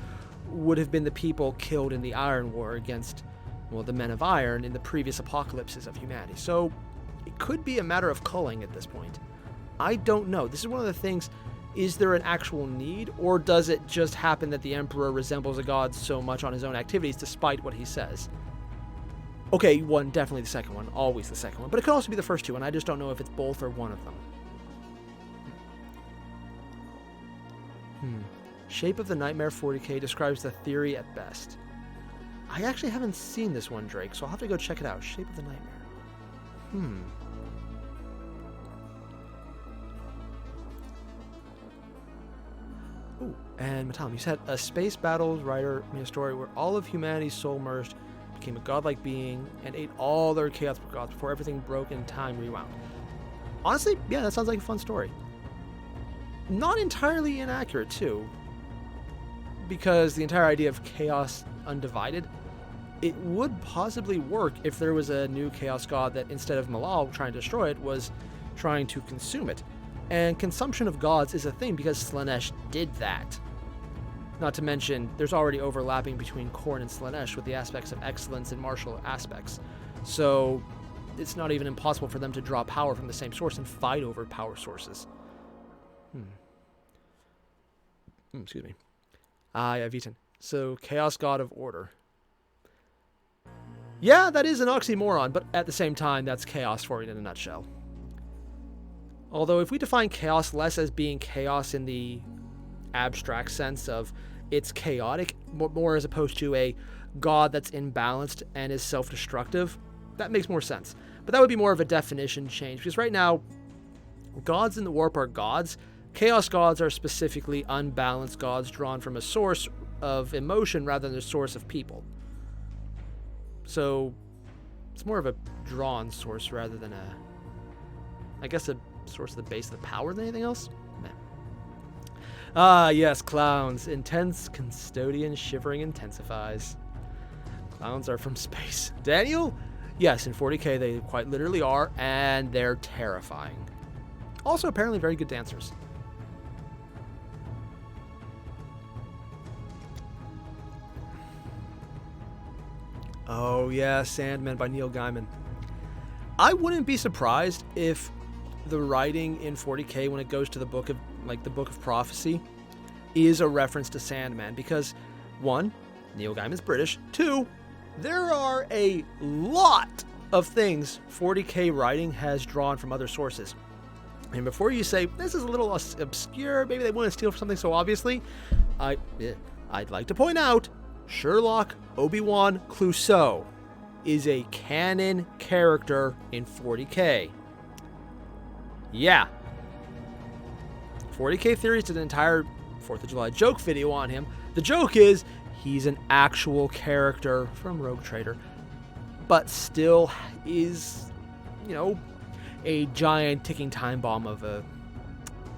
would have been the people killed in the Iron War against, the Men of Iron in the previous apocalypses of humanity. So it could be a matter of culling at this point. I don't know. This is one of the things. Is there an actual need, or does it just happen that the Emperor resembles a god so much on his own activities despite what he says? Okay, definitely the second one, always the second one, but it could also be the first two, and I just don't know if it's both or one of them. Shape of the Nightmare 40K describes the theory at best. I actually haven't seen this one, Drake, so I'll have to go check it out. Shape of the Nightmare. Ooh, and Metallum, you said a space battles writer made a story where all of humanity's soul merged, became a godlike being, and ate all their chaos gods before everything broke and time rewound. Honestly, yeah, that sounds like a fun story. Not entirely inaccurate, too, because the entire idea of chaos undivided, it would possibly work if there was a new chaos god that, instead of Malal trying to destroy it, was trying to consume it. And consumption of gods is a thing because Slaanesh did that. Not to mention, there's already overlapping between Khorne and Slaanesh with the aspects of excellence and martial aspects. So it's not even impossible for them to draw power from the same source and fight over power sources. Excuse me. Yeah, Vitan. So, chaos god of order. Yeah, that is an oxymoron, but at the same time, that's chaos for you in a nutshell. Although, if we define chaos less as being chaos in the abstract sense of it's chaotic, more as opposed to a god that's imbalanced and is self-destructive, that makes more sense. But that would be more of a definition change, because right now, gods in the warp are gods. Chaos gods are specifically unbalanced gods drawn from a source of emotion rather than a source of people. So it's more of a drawn source rather than a source of the base of the power than anything else. Ah, yes, clowns. Intense custodian shivering intensifies. Clowns are from space. Daniel? Yes, in 40K they quite literally are, and they're terrifying. Also, apparently very good dancers. Oh yeah, Sandman by Neil Gaiman. I wouldn't be surprised if the writing in 40K, when it goes to the book of prophecy, is a reference to Sandman, because 1, Neil Gaiman's British. 2, there are a lot of things 40K writing has drawn from other sources. And before you say this is a little obscure, maybe they want to steal something so obviously, I'd like to point out Sherlock Obi-Wan Clouseau is a canon character in 40K. Yeah. 40K Theories did an entire 4th of July joke video on him. The joke is he's an actual character from Rogue Trader, but still is, a giant ticking time bomb of a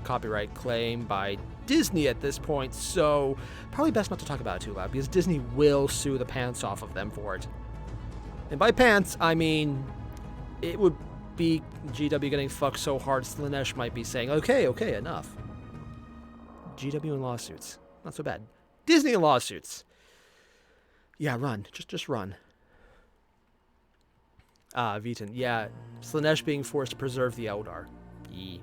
copyright claim by Disney at this point, so probably best not to talk about it too loud, because Disney will sue the pants off of them for it. And by pants, I mean, it would be GW getting fucked so hard, Slanesh might be saying, okay, enough. GW and lawsuits. Not so bad. Disney and lawsuits. Yeah, run. Just run. Vitin. Yeah, Slanesh being forced to preserve the Eldar. Yee.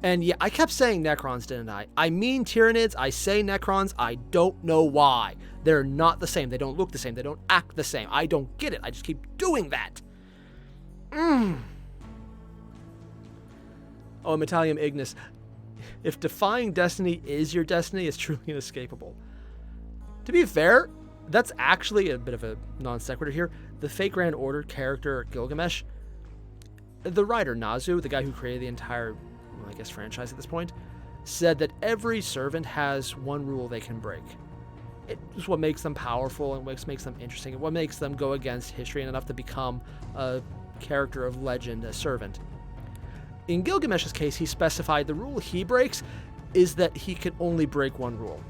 And yeah, I kept saying Necrons, didn't I? I mean Tyranids, I say Necrons, I don't know why. They're not the same, they don't look the same, they don't act the same. I don't get it, I just keep doing that. Oh, Metallium Ignis. If defying destiny is your destiny, it's truly inescapable. To be fair, that's actually a bit of a non sequitur here. The Fake Grand Order character Gilgamesh, the writer Nazu, the guy who created the entire franchise at this point, said that every servant has one rule they can break. It's what makes them powerful and what makes them interesting and what makes them go against history and enough to become a character of legend, a servant. In Gilgamesh's case, he specified the rule he breaks is that he can only break one rule.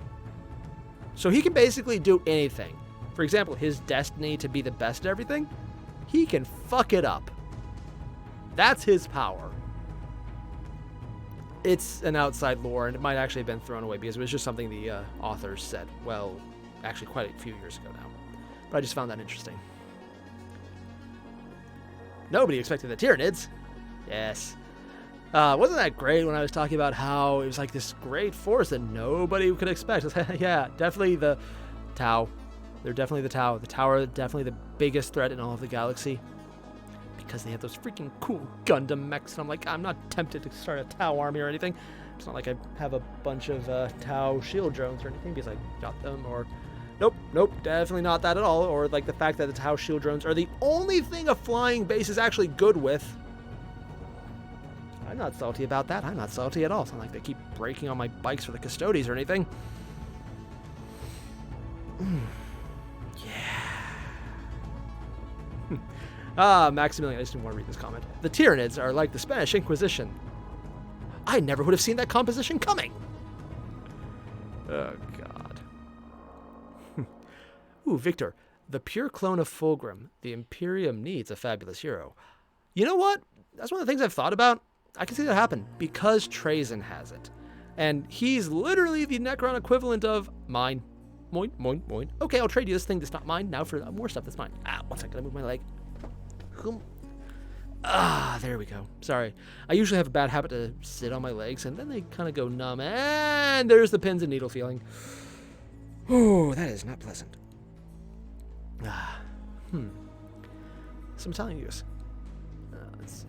So he can basically do anything. For example, his destiny to be the best at everything, he can fuck it up. That's his power. It's an outside lore, and it might actually have been thrown away because it was just something the authors said. Well, actually quite a few years ago now. But I just found that interesting. Nobody expected the Tyranids. Yes. Wasn't that great when I was talking about how it was like this great force that nobody could expect? Yeah, definitely the Tau. They're definitely the Tau. The Tau are definitely the biggest threat in all of the galaxy. Because they have those freaking cool Gundam mechs, and I'm like, I'm not tempted to start a Tau army or anything. It's not like I have a bunch of Tau shield drones or anything because I got them, or nope, definitely not that at all. Or like the fact that the Tau shield drones are the only thing a flying base is actually good with. I'm not salty about that. I'm not salty at all. It's not like they keep breaking on my bikes for the custodies or anything. Maximilian, I just didn't want to read this comment. The Tyranids are like the Spanish Inquisition. I never would have seen that composition coming. Oh, God. Ooh, Victor. The pure clone of Fulgrim. The Imperium needs a fabulous hero. You know what? That's one of the things I've thought about. I can see that happen because Trazyn has it. And he's literally the Necron equivalent of mine. Moin. Okay, I'll trade you this thing that's not mine now for more stuff that's mine. One second, I move my leg. There we go. Sorry. I usually have a bad habit to sit on my legs, and then they kind of go numb, and there's the pins and needle feeling. Oh, that is not pleasant. Some telling use. Let's see.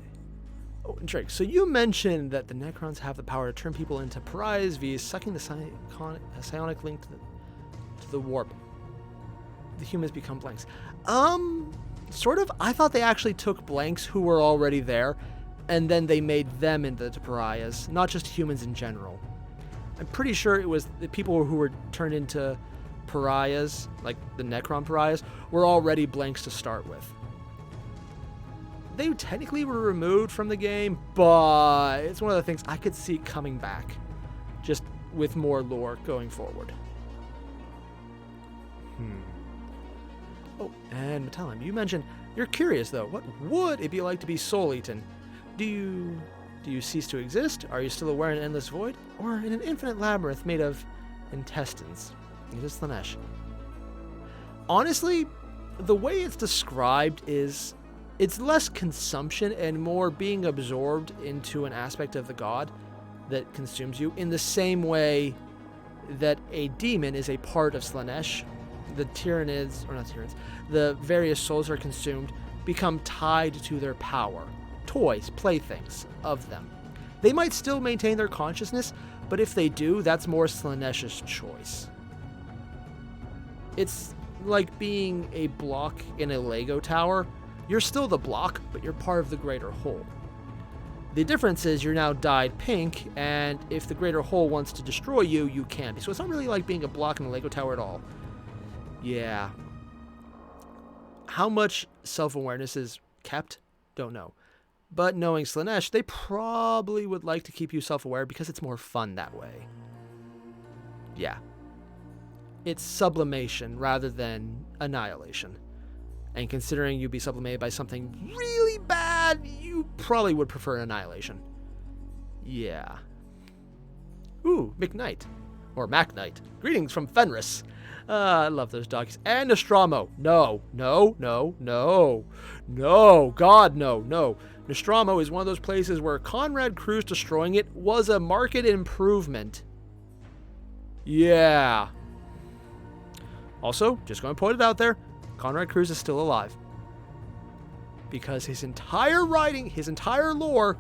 Oh, and Drake, so you mentioned that the Necrons have the power to turn people into pariahs via sucking the psionic link to the warp. The humans become blanks. Sort of. I thought they actually took blanks who were already there, and then they made them into pariahs, not just humans in general. I'm pretty sure it was the people who were turned into pariahs, like the Necron pariahs, were already blanks to start with. They technically were removed from the game, but it's one of the things I could see coming back, just with more lore going forward. Oh, and Metallum, you mentioned you're curious though. What would it be like to be soul-eaten? Do you cease to exist? Are you still aware in an endless void, or in an infinite labyrinth made of intestines? It is Slaanesh. Honestly, the way it's described is it's less consumption and more being absorbed into an aspect of the god that consumes you, in the same way that a demon is a part of Slaanesh. The Tyranids, or not Tyranids, the various souls are consumed, become tied to their power. Toys, playthings of them. They might still maintain their consciousness, but if they do, that's more Slaanesh's choice. It's like being a block in a Lego tower. You're still the block, but you're part of the greater whole. The difference is you're now dyed pink, and if the greater whole wants to destroy you, you can be. So it's not really like being a block in a Lego tower at all. Yeah. How much self-awareness is kept? Don't know. But knowing Slaanesh, they probably would like to keep you self-aware because it's more fun that way. Yeah. It's sublimation rather than annihilation. And considering you'd be sublimated by something really bad, you probably would prefer annihilation. Yeah. Ooh, McKnight. Or MacKnight. Greetings from Fenris. I love those doggies. And Nostromo. No. God, no. Nostromo is one of those places where Conrad Cruz destroying it was a market improvement. Yeah. Also, just going to put it out there, Conrad Cruz is still alive. Because his entire writing, his entire lore,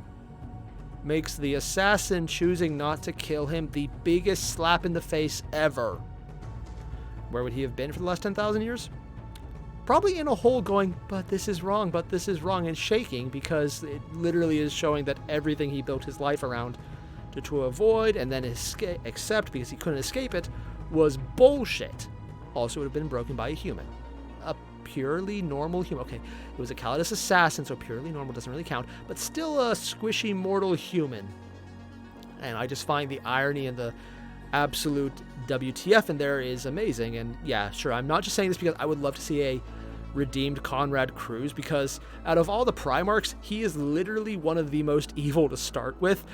makes the assassin choosing not to kill him the biggest slap in the face ever. Where would he have been for the last 10,000 years? Probably in a hole going, but this is wrong, and shaking, because it literally is showing that everything he built his life around to avoid and then accept because he couldn't escape it was bullshit. Also would have been broken by a human. A purely normal human. Okay, it was a Calidus assassin, so purely normal doesn't really count, but still a squishy mortal human. And I just find the irony and the absolute WTF in there is amazing. And yeah, sure, I'm not just saying this because I would love to see a redeemed Conrad Cruz, because out of all the Primarchs, he is literally one of the most evil to start with.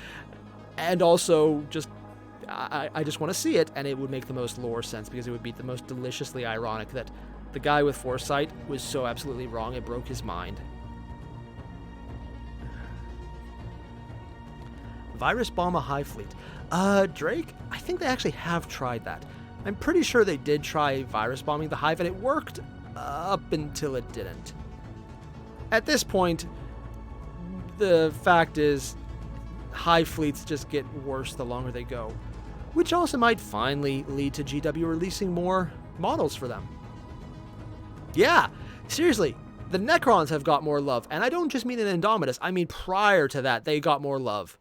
And also, just I just want to see it, and it would make the most lore sense, because it would be the most deliciously ironic that the guy with foresight was so absolutely wrong it broke his mind. Virus bomb a hive fleet. Drake, I think they actually have tried that. I'm pretty sure they did try virus bombing the hive, and it worked up until it didn't. At this point, the fact is, hive fleets just get worse the longer they go, which also might finally lead to GW releasing more models for them. Yeah, seriously, the Necrons have got more love, and I don't just mean in Indomitus, I mean prior to that, they got more love.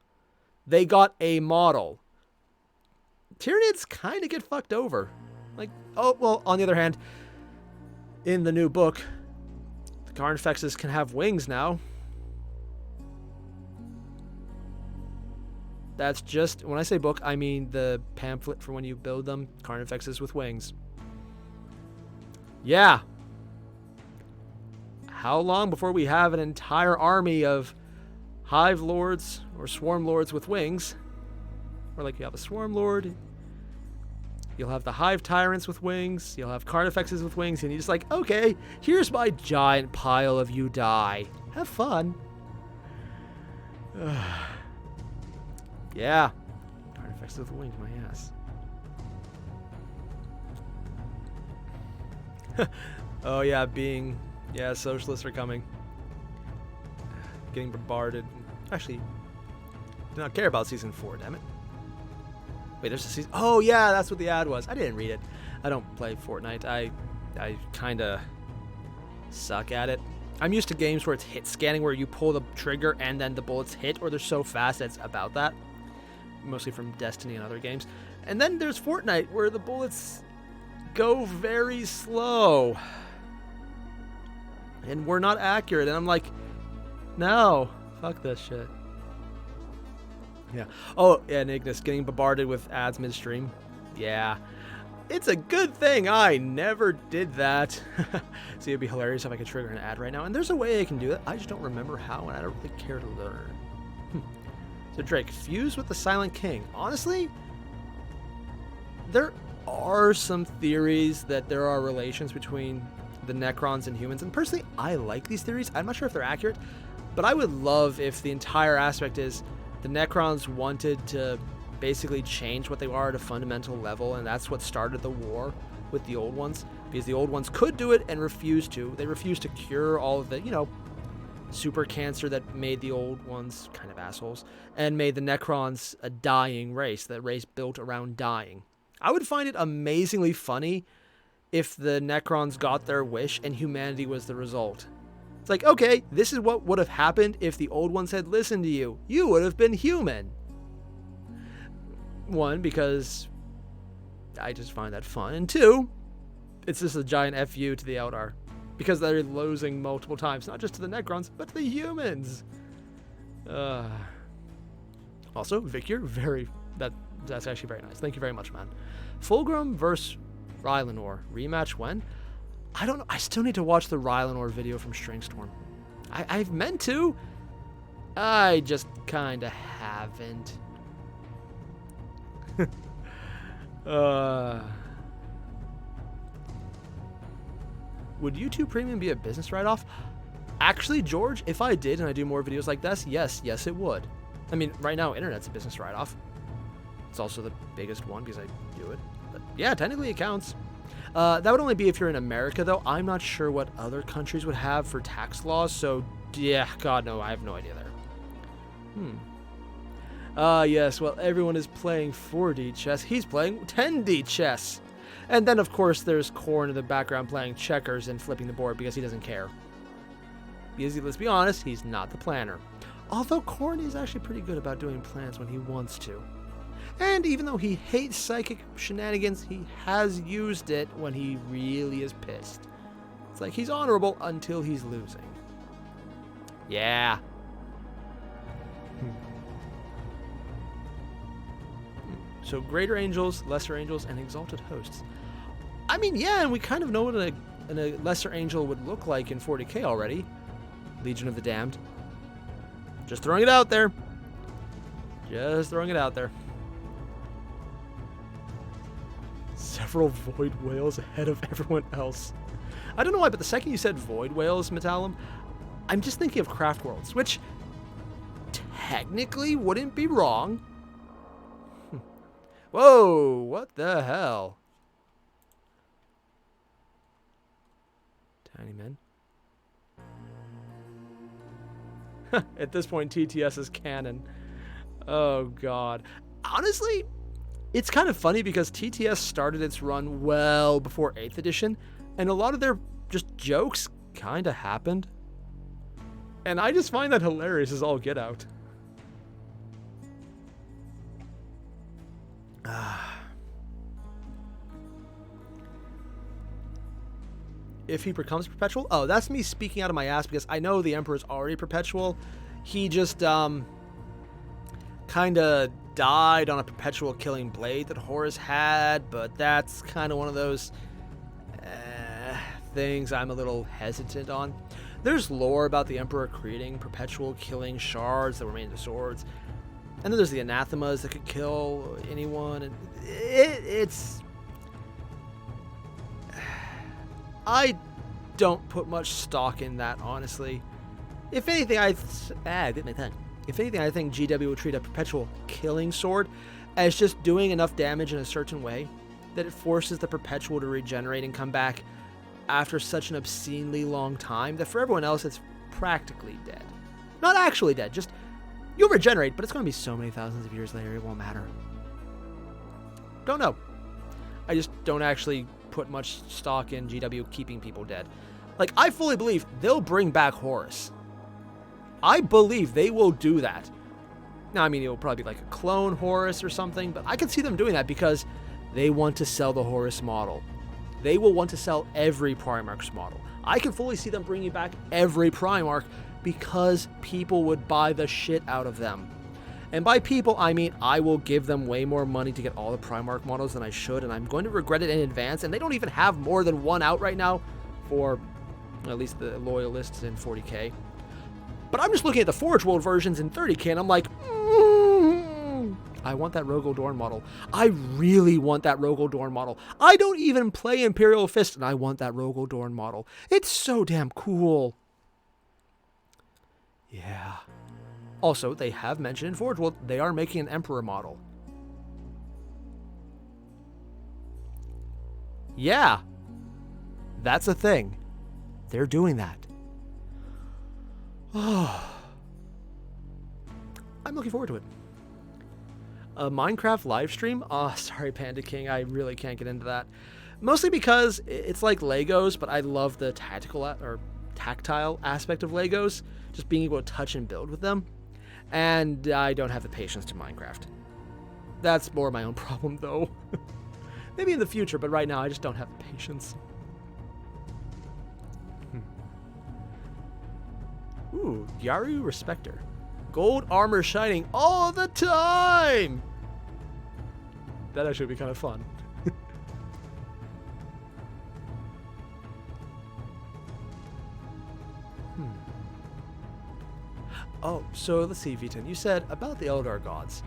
They got a model. Tyranids kind of get fucked over. Like, oh, well, on the other hand, in the new book, the Carnifexes can have wings now. That's just, when I say book, I mean the pamphlet for when you build them, Carnifexes with wings. Yeah. How long before we have an entire army of hive lords or swarm lords with wings? Or like you have a swarm lord, you'll have the hive tyrants with wings, you'll have Carnifexes with wings, and you're just like, okay, here's my giant pile of you die. Have fun. Yeah. Carnifexes with wings, my ass. Oh yeah, socialists are coming. Getting bombarded. Actually, do not care about season 4, damn it. Wait, there's a season. Oh yeah, that's what the ad was. I didn't read it. I don't play Fortnite. I kinda suck at it. I'm used to games where it's hit scanning, where you pull the trigger and then the bullets hit, or they're so fast that it's about that. Mostly from Destiny and other games. And then there's Fortnite, where the bullets go very slow. And we're not accurate. And I'm like, no, fuck this shit. Yeah. Oh, yeah, and Ignis getting bombarded with ads midstream. Yeah. It's a good thing I never did that. See, it'd be hilarious if I could trigger an ad right now. And there's a way I can do it. I just don't remember how, and I don't really care to learn. So Drake, fuse with the Silent King. Honestly, there are some theories that there are relations between the Necrons and humans. And personally, I like these theories. I'm not sure if they're accurate, but I would love if the entire aspect is the Necrons wanted to basically change what they are at a fundamental level, and that's what started the war with the old ones, because the old ones could do it and refused to. They refused to cure all of the, super cancer that made the old ones kind of assholes, and made the Necrons a dying race, that race built around dying. I would find it amazingly funny if the Necrons got their wish and humanity was the result. It's like, okay, this is what would have happened if the old ones had listened to you. You would have been human. One, because I just find that fun. And two, it's just a giant FU to the Eldar. Because they're losing multiple times, not just to the Necrons, but to the humans. Also, Victor, that's actually very nice. Thank you very much, man. Fulgrim versus Rylanor. Rematch when? I don't know. I still need to watch the Rylanor video from Stringstorm. I've meant to. I just kind of haven't. Would YouTube Premium be a business write-off? Actually, George, if I did and I do more videos like this, yes, it would. I mean, right now, internet's a business write-off. It's also the biggest one because I do it. But yeah, technically it counts. That would only be if you're in America, though. I'm not sure what other countries would have for tax laws, so yeah, God, no, I have no idea there. Yes, well, everyone is playing 4D chess. He's playing 10D chess. And then, of course, there's Korn in the background playing checkers and flipping the board because he doesn't care. Because, let's be honest, he's not the planner. Although Korn is actually pretty good about doing plans when he wants to. And even though he hates psychic shenanigans, he has used it when he really is pissed. It's like he's honorable until he's losing. Yeah. So greater angels, lesser angels, and exalted hosts. I mean, yeah, and we kind of know what a lesser angel would look like in 40K already. Legion of the Damned. Just throwing it out there. Just throwing it out there. Several void whales ahead of everyone else. I don't know why, but the second you said void whales, Metallum, I'm just thinking of Craft Worlds, which technically wouldn't be wrong. Whoa, what the hell? Tiny men. At this point, TTS is canon. Oh, God. Honestly, it's kind of funny because TTS started its run well before 8th edition, and a lot of their just jokes kind of happened. And I just find that hilarious as all get out. If he becomes perpetual? Oh, that's me speaking out of my ass because I know the Emperor's already perpetual. He just, kind of died on a perpetual killing blade that Horus had, but that's kind of one of those things I'm a little hesitant on. There's lore about the Emperor creating perpetual killing shards that were made into swords. And then there's the anathemas that could kill anyone. And it's... I don't put much stock in that, honestly. If anything, I think GW would treat a perpetual killing sword as just doing enough damage in a certain way that it forces the perpetual to regenerate and come back after such an obscenely long time that for everyone else it's practically dead. Not actually dead, just you'll regenerate, but it's going to be so many thousands of years later, it won't matter. Don't know. I just don't actually put much stock in GW keeping people dead. Like, I fully believe they'll bring back Horus. I believe they will do that. Now, I mean, it'll probably be like a clone Horus or something, but I can see them doing that because they want to sell the Horus model. They will want to sell every Primarch's model. I can fully see them bringing back every Primarch because people would buy the shit out of them. And by people, I mean I will give them way more money to get all the Primarch models than I should, and I'm going to regret it in advance, and they don't even have more than one out right now for at least the loyalists in 40K. But I'm just looking at the Forge World versions in 30K, and I'm like, I want that Rogel Dorn model. I really want that Rogel Dorn model. I don't even play Imperial Fist, and I want that Rogel Dorn model. It's so damn cool. Yeah. Also, they have mentioned in Forge World they are making an Emperor model. Yeah. That's a thing. They're doing that. Oh. I'm looking forward to it. A Minecraft live stream? Oh, sorry, Panda King. I really can't get into that. Mostly because it's like Legos, but I love the tactile aspect of Legos. Just being able to touch and build with them. And I don't have the patience to Minecraft. That's more my own problem, though. Maybe in the future, but right now I just don't have the patience. Ooh, Yaru Respector. Gold armor shining all the time! That actually would be kind of fun. Oh, so let's see, Viton. You said about the Eldar gods.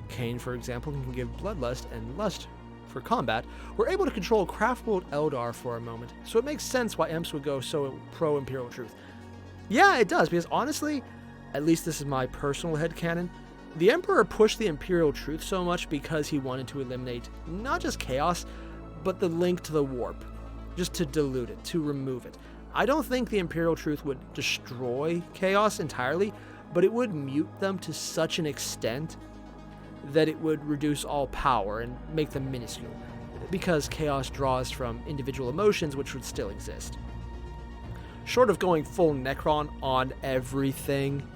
Cain, for example, can give bloodlust and lust for combat. We're able to control craftworld Eldar for a moment, so it makes sense why Emps would go so pro-Imperial Truth. Yeah, it does, because honestly, at least this is my personal headcanon, the Emperor pushed the Imperial Truth so much because he wanted to eliminate not just chaos, but the link to the warp. Just to dilute it, to remove it. I don't think the Imperial Truth would destroy chaos entirely, but it would mute them to such an extent that it would reduce all power and make them minuscule, because chaos draws from individual emotions which would still exist. Short of going full Necron on everything,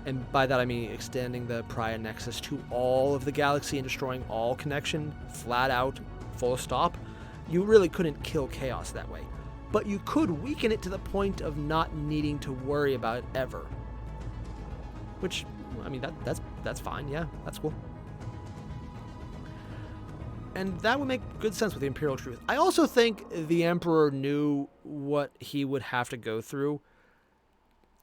and by that I mean extending the Pariah Nexus to all of the galaxy and destroying all connection, flat out, full stop, you really couldn't kill chaos that way. But you could weaken it to the point of not needing to worry about it ever. Which, I mean, that's fine, yeah, that's cool. And that would make good sense with the Imperial Truth. I also think the Emperor knew what he would have to go through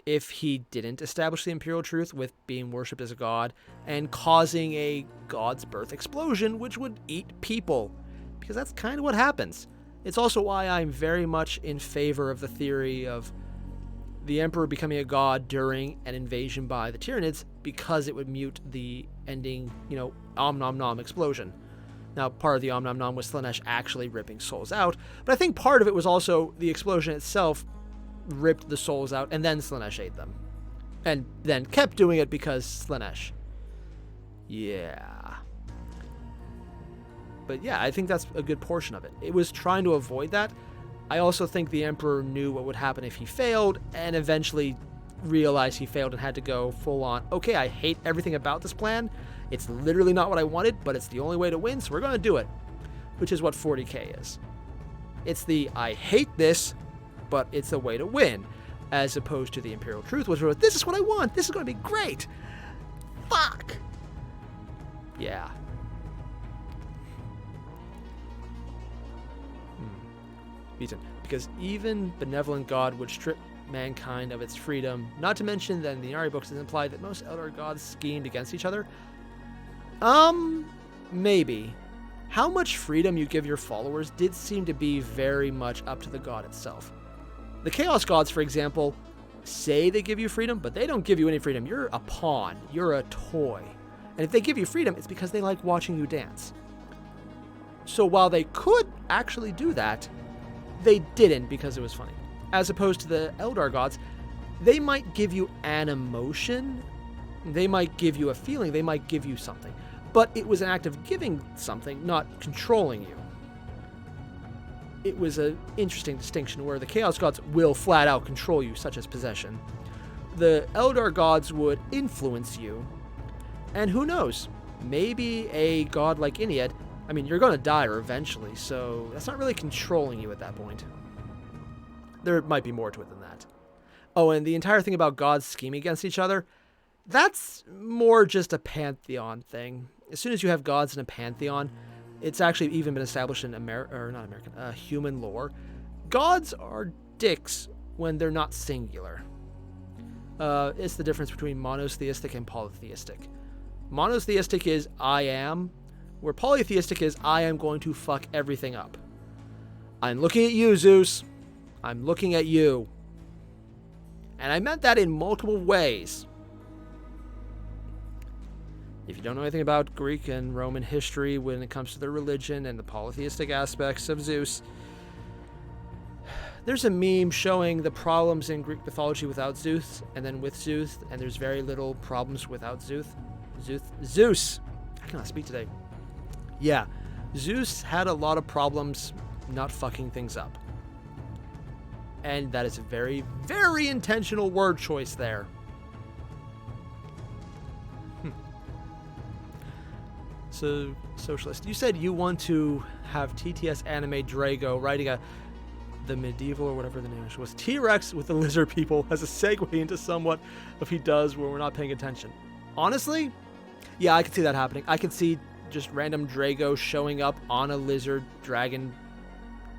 if he didn't establish the Imperial Truth with being worshipped as a god and causing a god's birth explosion, which would eat people. Because that's kind of what happens. It's also why I'm very much in favor of the theory of the Emperor becoming a god during an invasion by the Tyranids, because it would mute the ending, Om Nom Nom explosion. Now, part of the Om Nom Nom was Slaanesh actually ripping souls out, but I think part of it was also the explosion itself ripped the souls out, and then Slaanesh ate them. And then kept doing it because Slaanesh. Yeah. But yeah, I think that's a good portion of it. It was trying to avoid that. I also think the Emperor knew what would happen if he failed, and eventually realized he failed and had to go full on, okay, I hate everything about this plan. It's literally not what I wanted, but it's the only way to win, so we're going to do it. Which is what 40K is. It's the, I hate this, but it's the way to win. As opposed to the Imperial Truth, which was, this is what I want, this is going to be great. Fuck. Yeah. Because even benevolent God would strip mankind of its freedom, not to mention that in the Airier books it's implied that most Eldar gods schemed against each other. Maybe. How much freedom you give your followers did seem to be very much up to the god itself. The Chaos Gods, for example, say they give you freedom, but they don't give you any freedom. You're a pawn. You're a toy. And if they give you freedom, it's because they like watching you dance. So while they could actually do that, they didn't because it was funny. As opposed to the Eldar gods, they might give you an emotion, they might give you a feeling, they might give you something. But it was an act of giving something, not controlling you. It was an interesting distinction where the Chaos gods will flat out control you, such as possession. The Eldar gods would influence you. And who knows, maybe a god like Iniad, I mean, you're going to die eventually, so that's not really controlling you at that point. There might be more to it than that. Oh, and the entire thing about gods scheming against each other, that's more just a pantheon thing. As soon as you have gods in a pantheon, it's actually even been established in human lore. Gods are dicks when they're not singular. It's the difference between monotheistic and polytheistic. Monotheistic is I am, where polytheistic is I am going to fuck everything up. I'm looking at you, Zeus. I'm looking at you. And I meant that in multiple ways. If you don't know anything about Greek and Roman history when it comes to their religion and the polytheistic aspects of Zeus, there's a meme showing the problems in Greek mythology without Zeus, and then with Zeus, and there's very little problems without Zeus. Zeus! I cannot speak today. Yeah, Zeus had a lot of problems not fucking things up. And that is a very, very intentional word choice there. So, Socialist, you said you want to have TTS anime Drago writing the medieval or whatever the name was T-Rex with the lizard people as a segue into somewhat if he does where we're not paying attention. Honestly, yeah, I could see that happening. I could see just random Drago showing up on a lizard dragon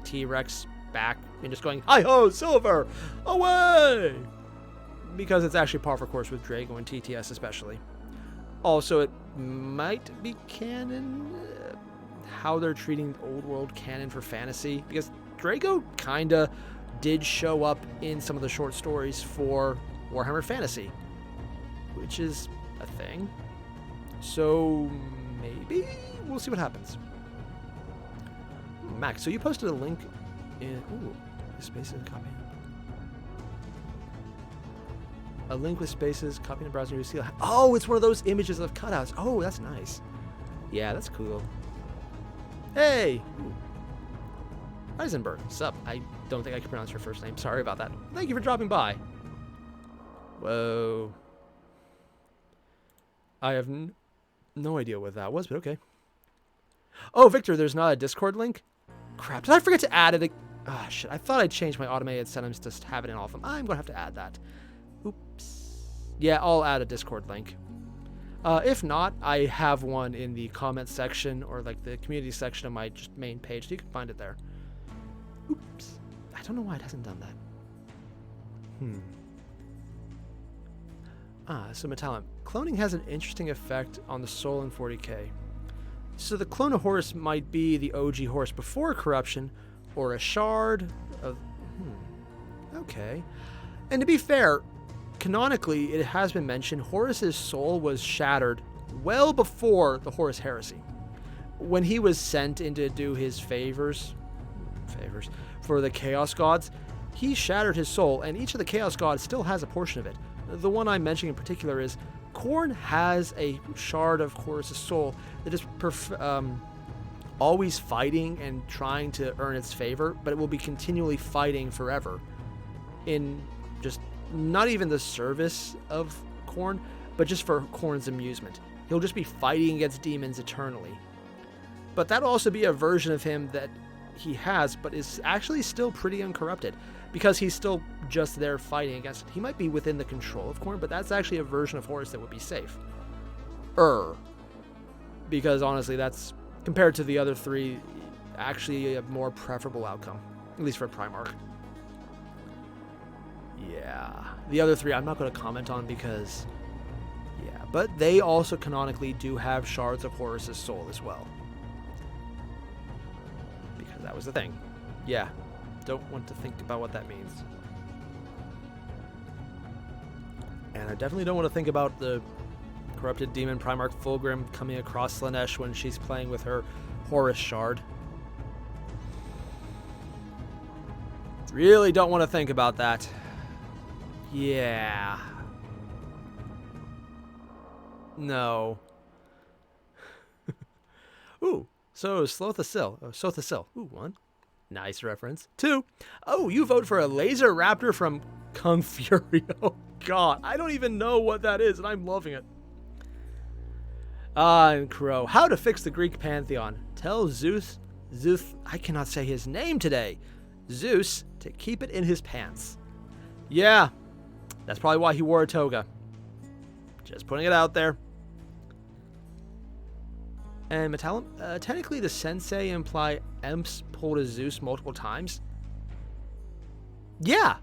T-Rex back and just going, hi-ho, Silver, away! Because it's actually par for course with Drago and TTS especially. Also, it might be canon how they're treating the old world canon for fantasy, because Drago kinda did show up in some of the short stories for Warhammer Fantasy, which is a thing. So maybe we'll see what happens. Max, so you posted a link in spaces copy. A link with spaces, copy in the browser, you see. Oh, it's one of those images of cutouts. Oh, that's nice. Yeah, that's cool. Hey! Eisenberg, sup? I don't think I can pronounce your first name. Sorry about that. Thank you for dropping by. Whoa. I have no idea what that was, but okay. Oh, Victor, there's not a Discord link? Crap, did I forget to add it? Ah, shit, I thought I'd change my automated settings to have it in all of them. I'm going to have to add that. Oops. Yeah, I'll add a Discord link. If not, I have one in the comments section or like the community section of my just main page, so you can find it there. Oops. I don't know why it hasn't done that. So Metallum. Cloning has an interesting effect on the soul in 40k. So the clone of Horus might be the OG Horus before corruption, or a shard of... Okay. And to be fair, canonically, it has been mentioned Horus's soul was shattered well before the Horus heresy. When he was sent in to do his favors for the Chaos Gods, he shattered his soul, and each of the Chaos Gods still has a portion of it. The one I'm mentioning in particular is Khorne has a shard of Horus's soul that is always fighting and trying to earn its favor, but it will be continually fighting forever in just not even the service of Khorne, but just for Khorne's amusement. He'll just be fighting against demons eternally. But that'll also be a version of him that he has, but is actually still pretty uncorrupted, because he's still just there fighting against it. He might be within the control of Khorne, but that's actually a version of Horus that would be safe. Because honestly, that's, compared to the other three, actually a more preferable outcome, at least for Primarch. Yeah, the other three I'm not going to comment on because, yeah, but they also canonically do have shards of Horus's soul as well. Because that was the thing. Yeah, don't want to think about what that means. And I definitely don't want to think about the corrupted demon Primarch Fulgrim coming across Slanesh when she's playing with her Horus shard. Really don't want to think about that. Yeah. No. Ooh, so Slothasil. Oh, Sothasil. Ooh, 1. Nice reference. 2. Oh, you vote for a laser raptor from Kung Fury. Oh, God. I don't even know what that is, and I'm loving it. And Crow. How to fix the Greek pantheon. Tell Zeus, I cannot say his name today. Zeus to keep it in his pants. Yeah, that's probably why he wore a toga. Just putting it out there. And Metallum, technically the sensei imply Emps pulled a Zeus multiple times. Yeah,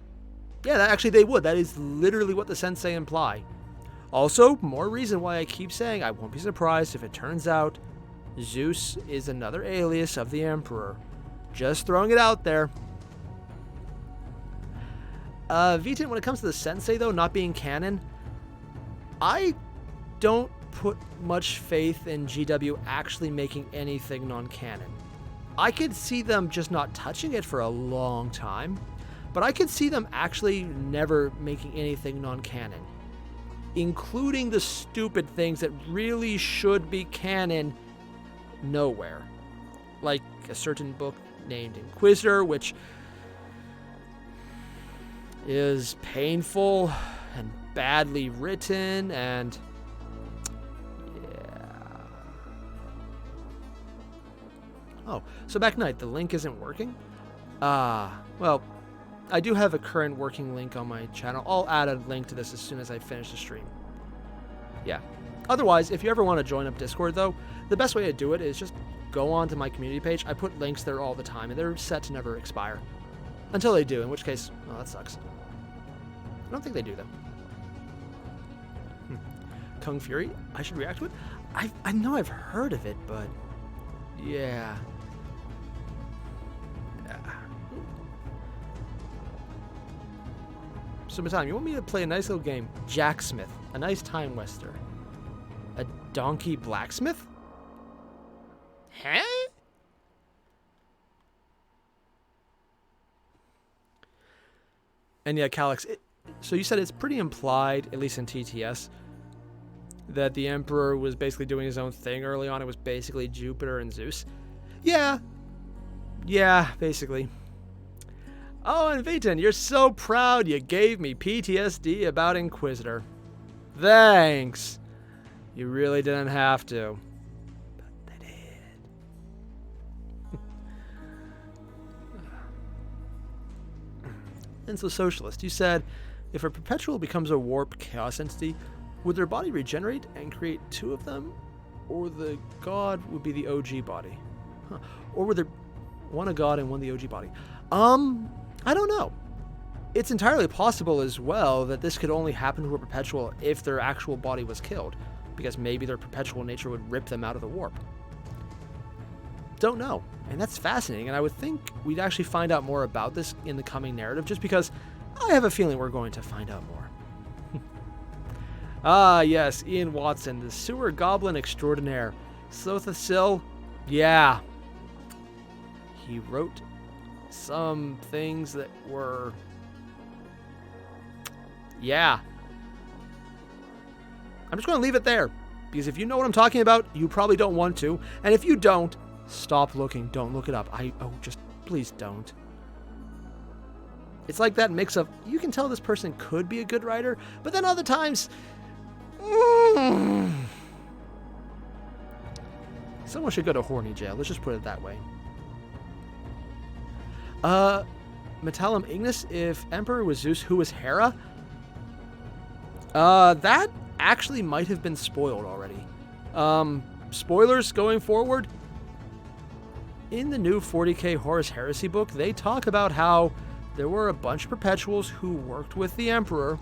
actually they would. That is literally what the sensei imply. Also, more reason why I keep saying I won't be surprised if it turns out Zeus is another alias of the Emperor. Just throwing it out there. Vitin, when it comes to the sensei, though, not being canon, I don't put much faith in GW actually making anything non-canon. I could see them just not touching it for a long time, but I could see them actually never making anything non-canon, including the stupid things that really should be canon nowhere. Like a certain book named Inquisitor, which is painful and badly written, and yeah. Oh, so back night, the link isn't working? Well, I do have a current working link on my channel. I'll add a link to this as soon as I finish the stream. Yeah. Otherwise, if you ever want to join up Discord, though, the best way to do it is just go on to my community page. I put links there all the time, and they're set to never expire. Until they do, in which case, well, that sucks. I don't think they do that. Kung Fury? I should react to it? I know I've heard of it, but yeah. So, Matam, you want me to play a nice little game? Jacksmith, a nice time wester. A donkey blacksmith? Huh? And yeah, Calix, so you said it's pretty implied, at least in TTS, that the Emperor was basically doing his own thing early on. It was basically Jupiter and Zeus. Yeah, basically. Oh, and Vitin, you're so proud you gave me PTSD about Inquisitor. Thanks. You really didn't have to. But they did. And so, Socialist, you said, if a perpetual becomes a warp chaos entity, would their body regenerate and create 2 of them? Or the god would be the OG body? Huh. Or would there one a god and one the OG body? I don't know. It's entirely possible as well that this could only happen to a perpetual if their actual body was killed, because maybe their perpetual nature would rip them out of the warp. Don't know. And that's fascinating, and I would think we'd actually find out more about this in the coming narrative, just because I have a feeling we're going to find out more. Ah, yes, Ian Watson, the sewer goblin extraordinaire. Slothasil, yeah. He wrote some things that were... Yeah. I'm just going to leave it there, because if you know what I'm talking about, you probably don't want to, and if you don't, stop looking. Don't look it up. Just please don't. It's like that mix of, you can tell this person could be a good writer, but then other times, someone should go to horny jail. Let's just put it that way. Metallum Ignis, if Emperor was Zeus, who was Hera? That actually might have been spoiled already. Spoilers going forward. In the new 40K Horus Heresy book, they talk about how there were a bunch of perpetuals who worked with the Emperor.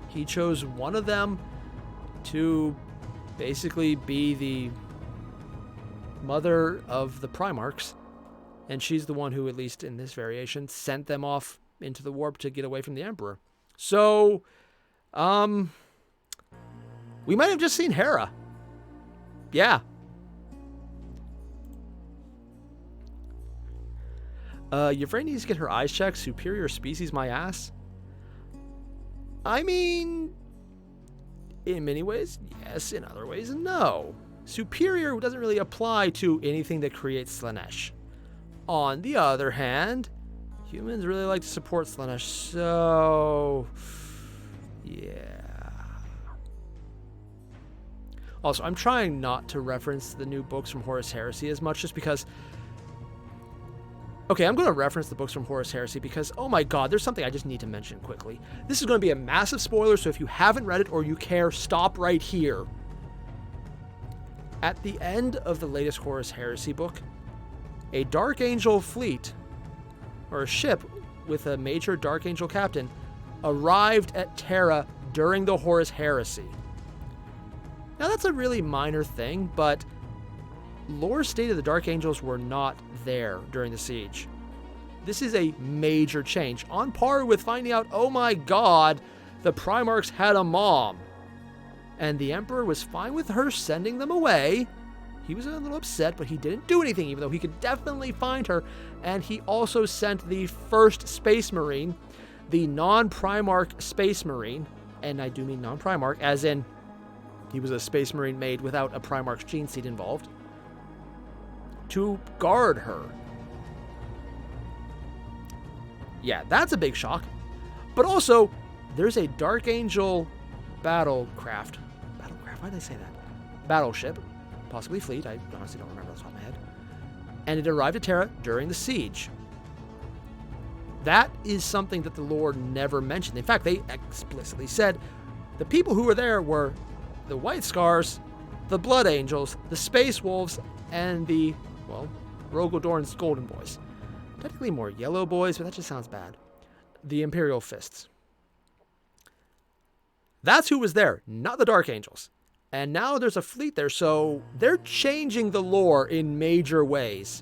He chose one of them to basically be the mother of the Primarchs, and she's the one who, at least in this variation, sent them off into the warp to get away from the Emperor. So, we might have just seen Hera. Yeah. Yvonne needs to get her eyes checked. Superior species, my ass. I mean, in many ways, yes. In other ways, no. Superior doesn't really apply to anything that creates Slaanesh. On the other hand, humans really like to support Slaanesh, so yeah. Also, I'm trying not to reference the new books from Horus Heresy as much, just because... Okay, I'm going to reference the books from Horus Heresy because, oh my god, there's something I just need to mention quickly. This is going to be a massive spoiler, so if you haven't read it or you care, stop right here. At the end of the latest Horus Heresy book, a Dark Angel fleet, or a ship with a major Dark Angel captain, arrived at Terra during the Horus Heresy. Now that's a really minor thing, but lore stated the Dark Angels were not there during the siege. This is a major change, on par with finding out, oh my god, the Primarchs had a mom. And the Emperor was fine with her sending them away. He was a little upset, but he didn't do anything, even though he could definitely find her. And he also sent the first Space Marine, the non-Primarch Space Marine, and I do mean non-Primarch, as in he was a Space Marine made without a Primarch's gene seed involved, to guard her. Yeah, that's a big shock. But also, there's a Dark Angel battlecraft. Why did I say that? Battleship, possibly fleet. I honestly don't remember off the top of my head. And it arrived at Terra during the siege. That is something that the lore never mentioned. In fact, they explicitly said the people who were there were the White Scars, the Blood Angels, the Space Wolves, and the, well, Rogodorn's Golden Boys. Technically more Yellow Boys, but that just sounds bad. The Imperial Fists. That's who was there, not the Dark Angels. And now there's a fleet there, so they're changing the lore in major ways.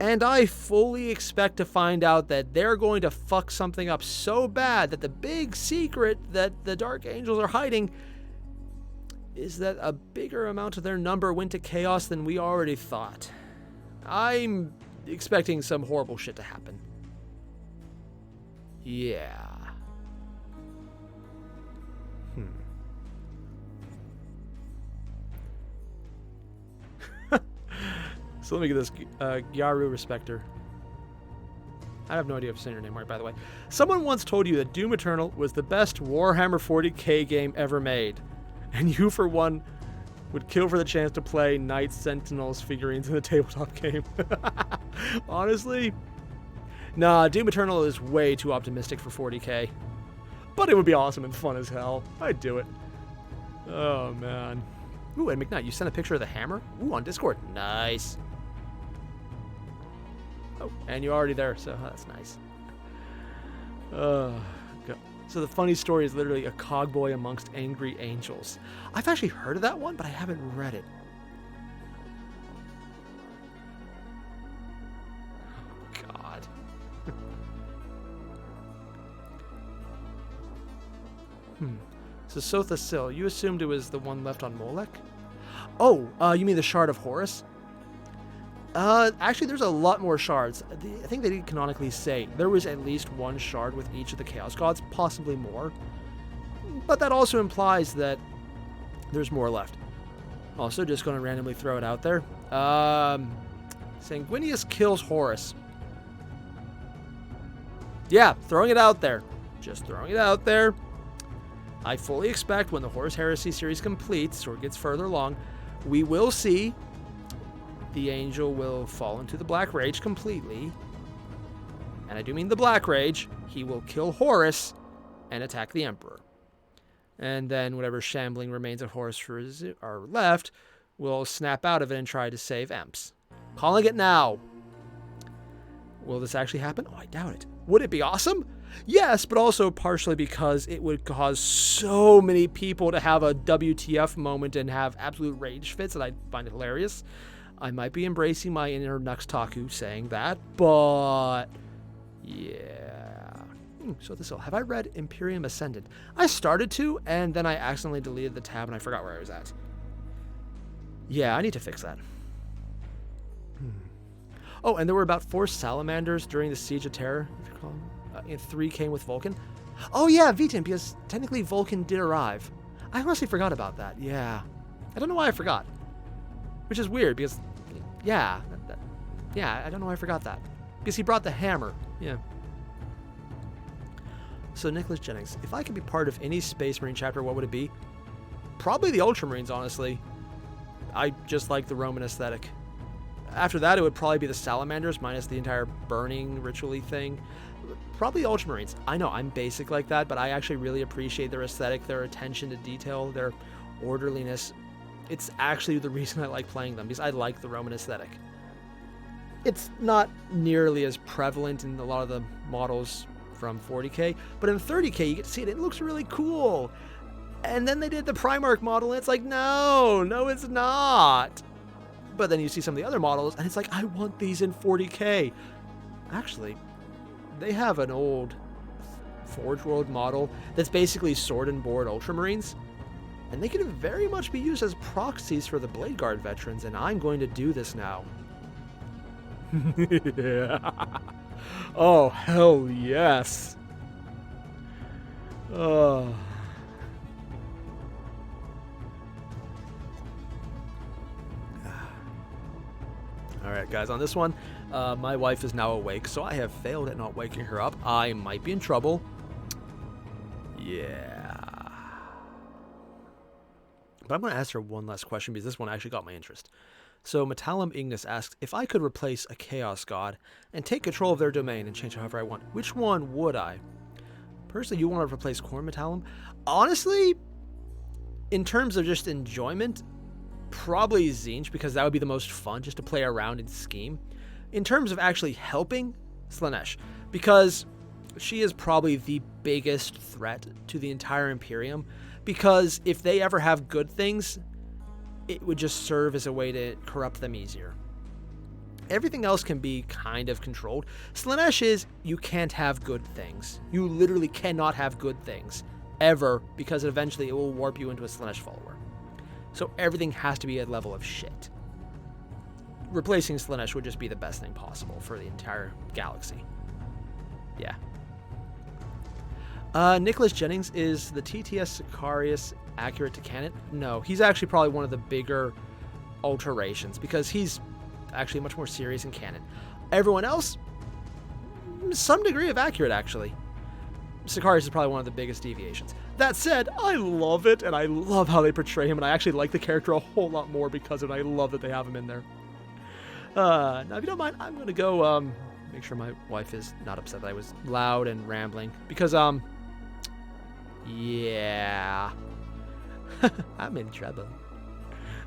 And I fully expect to find out that they're going to fuck something up so bad that the big secret that the Dark Angels are hiding is that a bigger amount of their number went to chaos than we already thought. I'm expecting some horrible shit to happen. Yeah. So let me get this. Gyaru Respector. I have no idea if I'm saying your name right, by the way. Someone once told you that Doom Eternal was the best Warhammer 40K game ever made. And you, for one, would kill for the chance to play Knights Sentinels figurines in the tabletop game. Honestly, nah, Doom Eternal is way too optimistic for 40K. But it would be awesome and fun as hell. I'd do it. Oh, man. Ooh, and McKnight, you sent a picture of the hammer? Ooh, on Discord. Nice. Oh, and you're already there, so that's nice. So the funny story is literally a cogboy amongst angry angels. I've actually heard of that one, but I haven't read it. Oh, God. So Sotha Sil, you assumed it was the one left on Molech? Oh, you mean the Shard of Horus? Actually, there's a lot more shards. I think they did canonically say there was at least one shard with each of the Chaos Gods, possibly more. But that also implies that there's more left. Also, just going to randomly throw it out there. Sanguinius kills Horus. Yeah, throwing it out there. Just throwing it out there. I fully expect when the Horus Heresy series completes or gets further along, we will see the angel will fall into the Black Rage completely. And I do mean the Black Rage. He will kill Horus and attack the Emperor. And then whatever shambling remains of Horus are left will snap out of it and try to save Emps. Calling it now. Will this actually happen? Oh, I doubt it. Would it be awesome? Yes, but also partially because it would cause so many people to have a WTF moment and have absolute rage fits that I'd find it hilarious. I might be embracing my inner Nuxtaku saying that, but yeah. So this will. Have I read Imperium Ascendant? I started to, and then I accidentally deleted the tab and I forgot where I was at. Yeah, I need to fix that. Oh, and there were about 4 salamanders during the Siege of Terra, if you recall. And 3 came with Vulcan. Oh yeah, V10, because technically Vulcan did arrive. I honestly forgot about that. Yeah. I don't know why I forgot. Which is weird, because... Yeah. Yeah, I don't know why I forgot that. Because he brought the hammer. Yeah. So, Nicholas Jennings, if I could be part of any Space Marine chapter, what would it be? Probably the Ultramarines, honestly. I just like the Roman aesthetic. After that, it would probably be the Salamanders, minus the entire burning ritual-y thing. Probably Ultramarines. I know, I'm basic like that, but I actually really appreciate their aesthetic, their attention to detail, their orderliness. It's actually the reason I like playing them, because I like the Roman aesthetic. It's not nearly as prevalent in a lot of the models from 40K, but in 30K you get to see it. It looks really cool. And then they did the Primarch model, and it's like, no, it's not. But then you see some of the other models, and it's like, I want these in 40K. Actually, they have an old Forge World model that's basically sword and board Ultramarines, and they can very much be used as proxies for the Blade Guard veterans, and I'm going to do this now. Yeah. Oh, hell yes. Oh. Alright guys, on this one, my wife is now awake, so I have failed at not waking her up. I might be in trouble. Yeah. But I'm going to ask her one last question, because this one actually got my interest. So Metallum Ignis asks, if I could replace a Chaos God and take control of their domain and change however I want, which one would I? Personally, you want to replace Corn Metallum? Honestly, in terms of just enjoyment, probably Tzeentch, because that would be the most fun, just to play around and scheme. In terms of actually helping, Slaanesh, because she is probably the biggest threat to the entire Imperium, because if they ever have good things, it would just serve as a way to corrupt them easier. Everything else can be kind of controlled. Slaanesh is, you can't have good things. You literally cannot have good things, ever, because eventually it will warp you into a Slaanesh follower. So everything has to be a level of shit. Replacing Slaanesh would just be the best thing possible for the entire galaxy. Yeah. Nicholas Jennings, is the TTS Sicarius accurate to canon? No, he's actually probably one of the bigger alterations, because he's actually much more serious in canon. Everyone else, some degree of accurate, actually. Sicarius is probably one of the biggest deviations. That said, I love it, and I love how they portray him, and I actually like the character a whole lot more because of it. I love that they have him in there. Now, if you don't mind, I'm going to go make sure my wife is not upset that I was loud and rambling, because, yeah. I'm in trouble.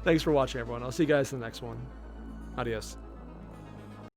Thanks for watching, everyone. I'll see you guys in the next one. Adios.